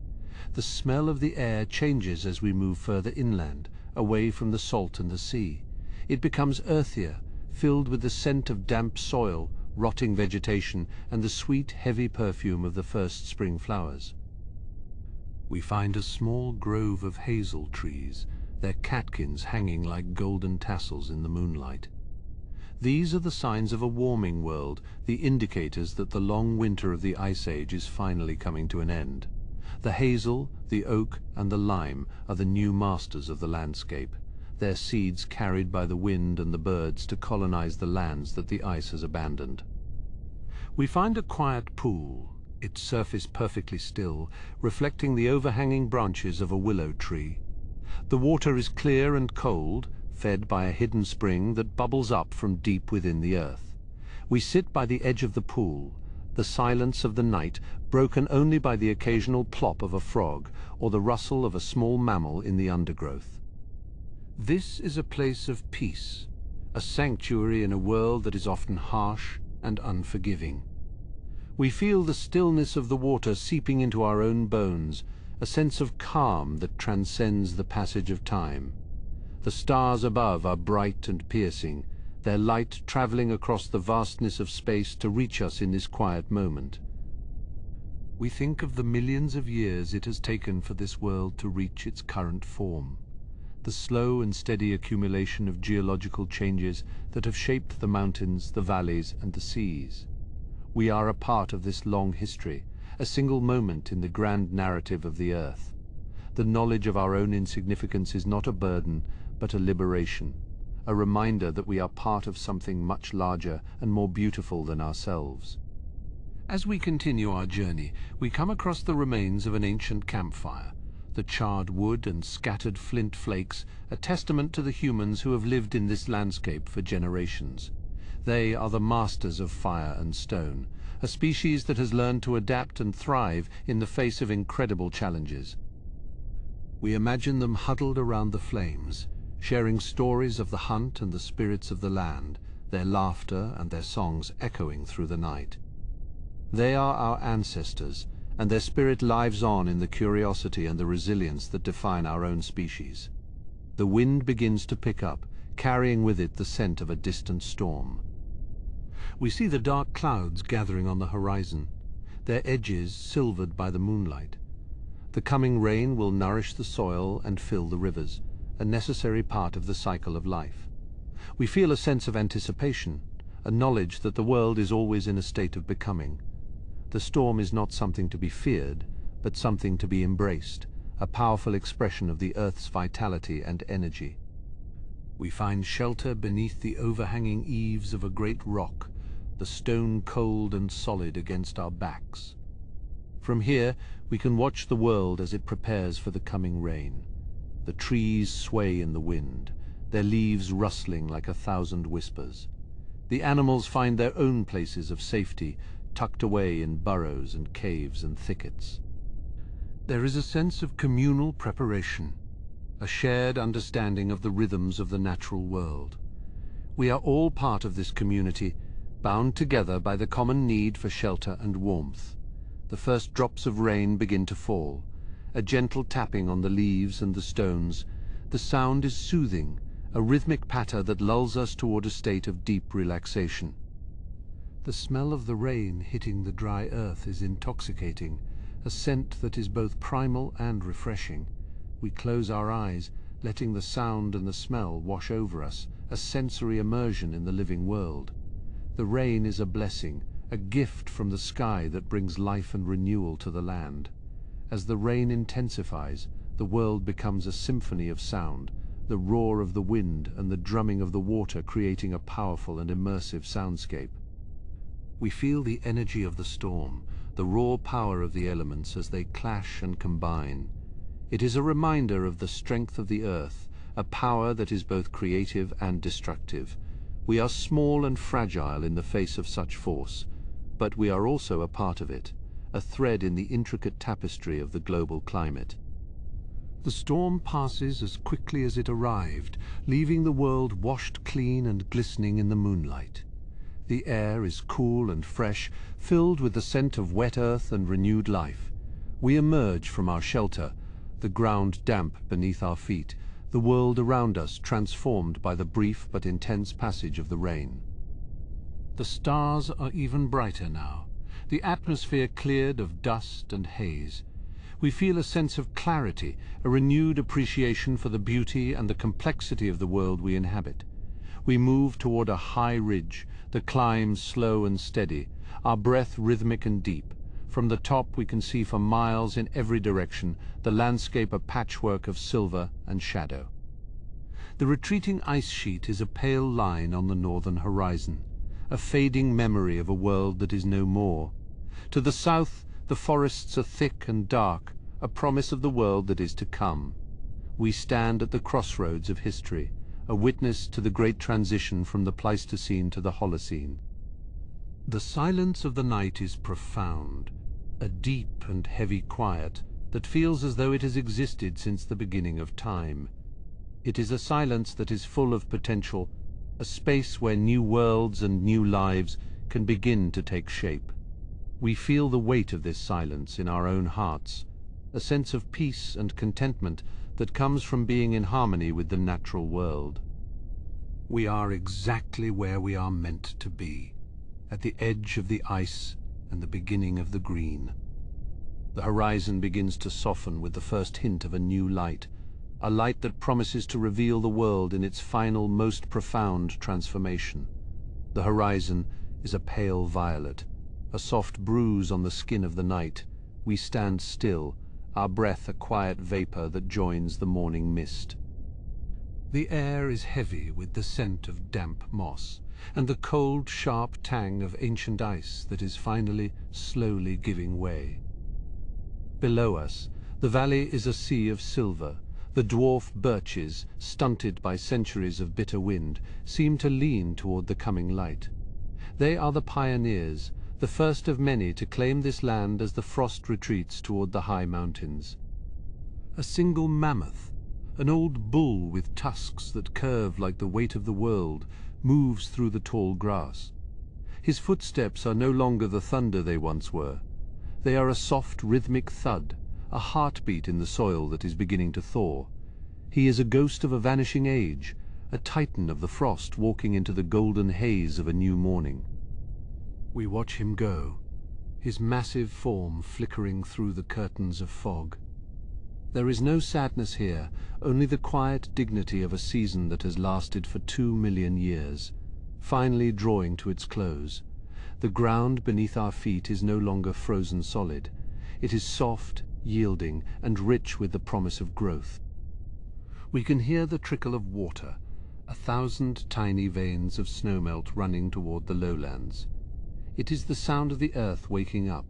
The smell of the air changes as we move further inland, away from the salt and the sea. It becomes earthier, filled with the scent of damp soil, rotting vegetation, and the sweet, heavy perfume of the first spring flowers. We find a small grove of hazel trees, their catkins hanging like golden tassels in the moonlight. These are the signs of a warming world, the indicators that the long winter of the Ice Age is finally coming to an end. The hazel, the oak, and the lime are the new masters of the landscape, their seeds carried by the wind and the birds to colonize the lands that the ice has abandoned. We find a quiet pool, its surface perfectly still, reflecting the overhanging branches of a willow tree. The water is clear and cold, fed by a hidden spring that bubbles up from deep within the earth. We sit by the edge of the pool, the silence of the night broken only by the occasional plop of a frog or the rustle of a small mammal in the undergrowth. This is a place of peace, a sanctuary in a world that is often harsh and unforgiving. We feel the stillness of the water seeping into our own bones, a sense of calm that transcends the passage of time. The stars above are bright and piercing, their light traveling across the vastness of space to reach us in this quiet moment. We think of the millions of years it has taken for this world to reach its current form, the slow and steady accumulation of geological changes that have shaped the mountains, the valleys, and the seas. We are a part of this long history, a single moment in the grand narrative of the Earth. The knowledge of our own insignificance is not a burden, but a liberation, a reminder that we are part of something much larger and more beautiful than ourselves. As we continue our journey, we come across the remains of an ancient campfire, the charred wood and scattered flint flakes, a testament to the humans who have lived in this landscape for generations. They are the masters of fire and stone, a species that has learned to adapt and thrive in the face of incredible challenges. We imagine them huddled around the flames, sharing stories of the hunt and the spirits of the land, their laughter and their songs echoing through the night. They are our ancestors, and their spirit lives on in the curiosity and the resilience that define our own species. The wind begins to pick up, carrying with it the scent of a distant storm. We see the dark clouds gathering on the horizon, their edges silvered by the moonlight. The coming rain will nourish the soil and fill the rivers, a necessary part of the cycle of life. We feel a sense of anticipation, a knowledge that the world is always in a state of becoming. The storm is not something to be feared, but something to be embraced, a powerful expression of the Earth's vitality and energy. We find shelter beneath the overhanging eaves of a great rock, the stone cold and solid against our backs. From here, we can watch the world as it prepares for the coming rain. The trees sway in the wind, their leaves rustling like 1,000 whispers. The animals find their own places of safety, tucked away in burrows and caves and thickets. There is a sense of communal preparation, a shared understanding of the rhythms of the natural world. We are all part of this community, bound together by the common need for shelter and warmth. The first drops of rain begin to fall, a gentle tapping on the leaves and the stones. The sound is soothing, a rhythmic patter that lulls us toward a state of deep relaxation. The smell of the rain hitting the dry earth is intoxicating, a scent that is both primal and refreshing. We close our eyes, letting the sound and the smell wash over us, a sensory immersion in the living world. The rain is a blessing, a gift from the sky that brings life and renewal to the land. As the rain intensifies, the world becomes a symphony of sound, the roar of the wind and the drumming of the water creating a powerful and immersive soundscape. We feel the energy of the storm, the raw power of the elements as they clash and combine. It is a reminder of the strength of the earth, a power that is both creative and destructive. We are small and fragile in the face of such force, but we are also a part of it, a thread in the intricate tapestry of the global climate. The storm passes as quickly as it arrived, leaving the world washed clean and glistening in the moonlight. The air is cool and fresh, filled with the scent of wet earth and renewed life. We emerge from our shelter, the ground damp beneath our feet, the world around us transformed by the brief but intense passage of the rain. The stars are even brighter now, the atmosphere cleared of dust and haze. We feel a sense of clarity, a renewed appreciation for the beauty and the complexity of the world we inhabit. We move toward a high ridge, the climb slow and steady, our breath rhythmic and deep. From the top we can see for miles in every direction, the landscape a patchwork of silver and shadow. The retreating ice sheet is a pale line on the northern horizon, a fading memory of a world that is no more. To the south, the forests are thick and dark, a promise of the world that is to come. We stand at the crossroads of history, a witness to the great transition from the Pleistocene to the Holocene. The silence of the night is profound, a deep and heavy quiet that feels as though it has existed since the beginning of time. It is a silence that is full of potential, a space where new worlds and new lives can begin to take shape. We feel the weight of this silence in our own hearts, a sense of peace and contentment that comes from being in harmony with the natural world. We are exactly where we are meant to be, at the edge of the ice and the beginning of the green. The horizon begins to soften with the first hint of a new light, a light that promises to reveal the world in its final, most profound transformation. The horizon is a pale violet, a soft bruise on the skin of the night. We stand still, our breath a quiet vapor that joins the morning mist. The air is heavy with the scent of damp moss, and the cold, sharp tang of ancient ice that is finally, slowly giving way. Below us, the valley is a sea of silver. The dwarf birches, stunted by centuries of bitter wind, seem to lean toward the coming light. They are the pioneers, the first of many to claim this land as the frost retreats toward the high mountains. A single mammoth, an old bull with tusks that curve like the weight of the world, moves through the tall grass. His footsteps are no longer the thunder they once were. They are a soft rhythmic thud, a heartbeat in the soil that is beginning to thaw. He is a ghost of a vanishing age, a titan of the frost walking into the golden haze of a new morning. We watch him go, his massive form flickering through the curtains of fog. There is no sadness here, only the quiet dignity of a season that has lasted for 2 million years, finally drawing to its close. The ground beneath our feet is no longer frozen solid. It is soft, yielding, and rich with the promise of growth. We can hear the trickle of water, 1,000 tiny veins of snowmelt running toward the lowlands. It is the sound of the earth waking up,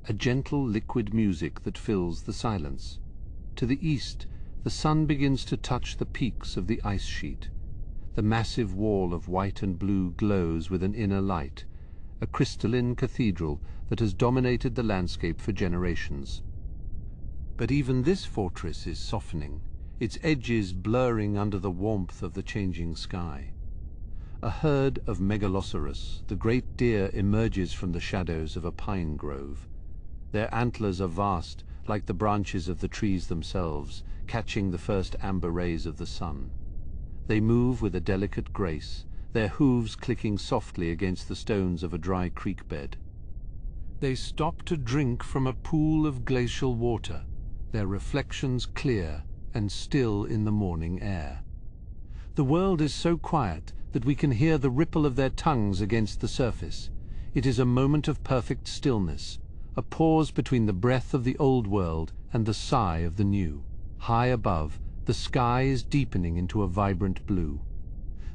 a gentle liquid music that fills the silence. To the east, the sun begins to touch the peaks of the ice sheet. The massive wall of white and blue glows with an inner light, a crystalline cathedral that has dominated the landscape for generations. But even this fortress is softening, its edges blurring under the warmth of the changing sky. A herd of Megaloceros, the great deer, emerges from the shadows of a pine grove. Their antlers are vast, like the branches of the trees themselves, catching the first amber rays of the sun. They move with a delicate grace, their hooves clicking softly against the stones of a dry creek bed. They stop to drink from a pool of glacial water, their reflections clear and still in the morning air. The world is so quiet that we can hear the ripple of their tongues against the surface. It is a moment of perfect stillness, a pause between the breath of the old world and the sigh of the new. High above, the sky is deepening into a vibrant blue.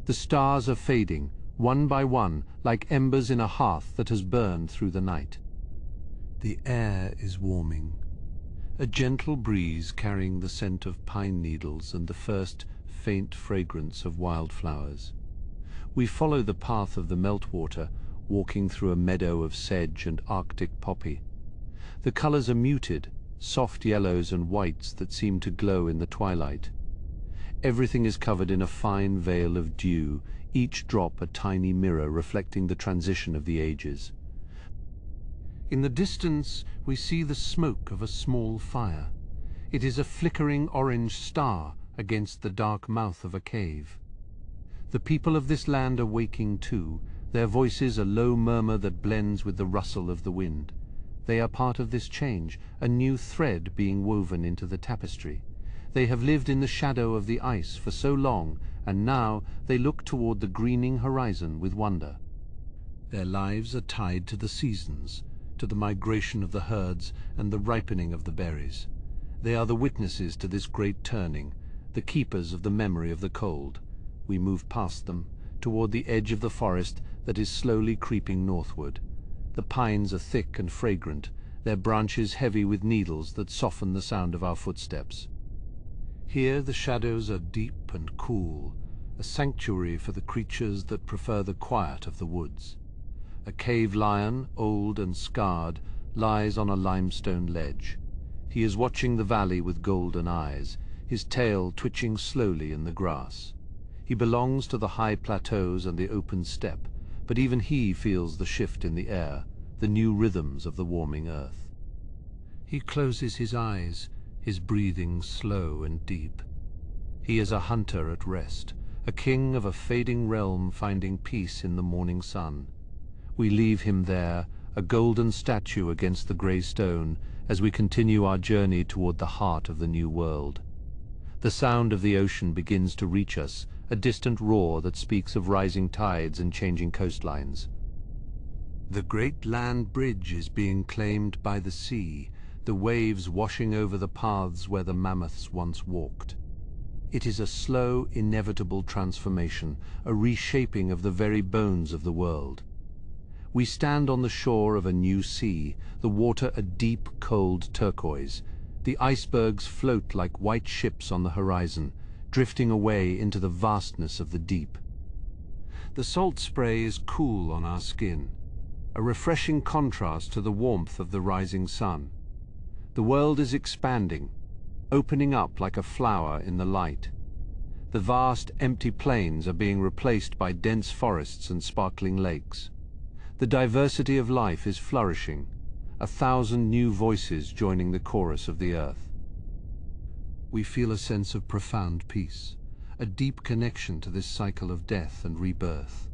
The stars are fading, one by one, like embers in a hearth that has burned through the night. The air is warming. A gentle breeze carrying the scent of pine needles and the first faint fragrance of wildflowers. We follow the path of the Meltwater, walking through a meadow of sedge and Arctic poppy. The colors are muted, soft yellows and whites that seem to glow in the twilight. Everything is covered in a fine veil of dew, each drop a tiny mirror reflecting the transition of the ages. In the distance we see the smoke of a small fire. It is a flickering orange star against the dark mouth of a cave. The people of this land are waking too, their voices a low murmur that blends with the rustle of the wind. They are part of this change, a new thread being woven into the tapestry. They have lived in the shadow of the ice for so long, and now they look toward the greening horizon with wonder. Their lives are tied to the seasons, to the migration of the herds and the ripening of the berries. They are the witnesses to this great turning, the keepers of the memory of the cold. We move past them, toward the edge of the forest that is slowly creeping northward. The pines are thick and fragrant, their branches heavy with needles that soften the sound of our footsteps. Here the shadows are deep and cool, a sanctuary for the creatures that prefer the quiet of the woods. A cave lion, old and scarred, lies on a limestone ledge. He is watching the valley with golden eyes, his tail twitching slowly in the grass. He belongs to the high plateaus and the open steppe, but even he feels the shift in the air, the new rhythms of the warming earth. He closes his eyes, his breathing slow and deep. He is a hunter at rest, a king of a fading realm finding peace in the morning sun. We leave him there, a golden statue against the grey stone, as we continue our journey toward the heart of the new world. The sound of the ocean begins to reach us, a distant roar that speaks of rising tides and changing coastlines. The great land bridge is being claimed by the sea, the waves washing over the paths where the mammoths once walked. It is a slow, inevitable transformation, a reshaping of the very bones of the world. We stand on the shore of a new sea, the water a deep, cold turquoise. The icebergs float like white ships on the horizon, drifting away into the vastness of the deep. The salt spray is cool on our skin, a refreshing contrast to the warmth of the rising sun. The world is expanding, opening up like a flower in the light. The vast, empty plains are being replaced by dense forests and sparkling lakes. The diversity of life is flourishing, 1,000 new voices joining the chorus of the earth. We feel a sense of profound peace, a deep connection to this cycle of death and rebirth.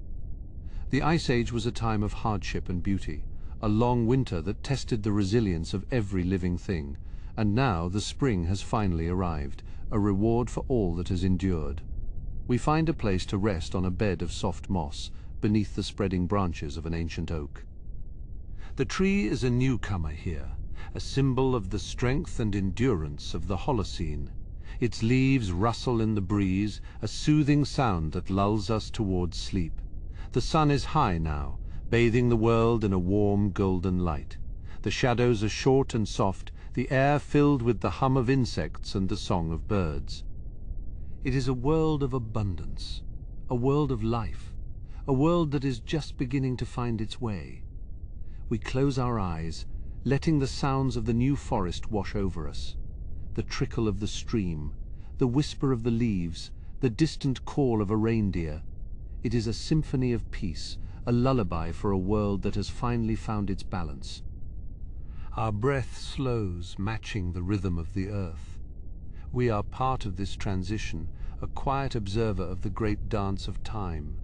The Ice Age was a time of hardship and beauty, a long winter that tested the resilience of every living thing, and now the spring has finally arrived, a reward for all that has endured. We find a place to rest on a bed of soft moss, beneath the spreading branches of an ancient oak. The tree is a newcomer here, a symbol of the strength and endurance of the Holocene. Its leaves rustle in the breeze, a soothing sound that lulls us towards sleep. The sun is high now, bathing the world in a warm golden light. The shadows are short and soft, the air filled with the hum of insects and the song of birds. It is a world of abundance, a world of life, a world that is just beginning to find its way. We close our eyes, letting the sounds of the new forest wash over us. The trickle of the stream, the whisper of the leaves, the distant call of a reindeer. It is a symphony of peace, a lullaby for a world that has finally found its balance. Our breath slows, matching the rhythm of the earth. We are part of this transition, a quiet observer of the great dance of time.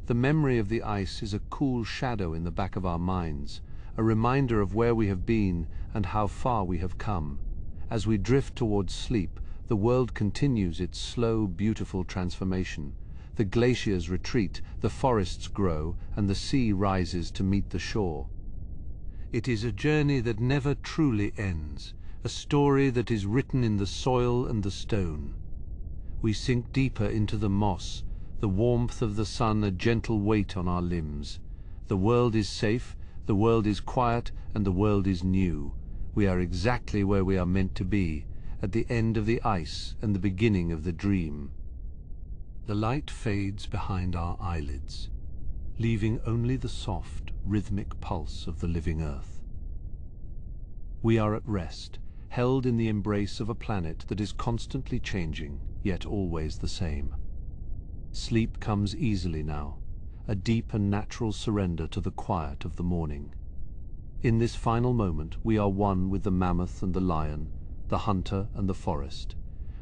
The memory of the ice is a cool shadow in the back of our minds, a reminder of where we have been and how far we have come. As we drift towards sleep, the world continues its slow, beautiful transformation. The glaciers retreat, the forests grow, and the sea rises to meet the shore. It is a journey that never truly ends, a story that is written in the soil and the stone. We sink deeper into the moss, the warmth of the sun a gentle weight on our limbs. The world is safe, the world is quiet, and the world is new. We are exactly where we are meant to be, at the end of the ice and the beginning of the dream. The light fades behind our eyelids, leaving only the soft, rhythmic pulse of the living earth. We are at rest, held in the embrace of a planet that is constantly changing, yet always the same. Sleep comes easily now, a deep and natural surrender to the quiet of the morning. In this final moment, we are one with the mammoth and the lion, the hunter and the forest.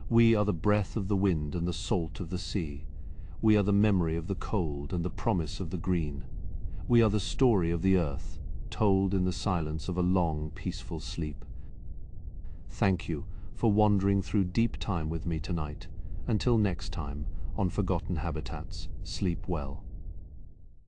We are the breath of the wind and the salt of the sea. We are the memory of the cold and the promise of the green. We are the story of the earth, told in the silence of a long, peaceful sleep. Thank you for wandering through deep time with me tonight. Until next time, on Forgotten Habitats, sleep well.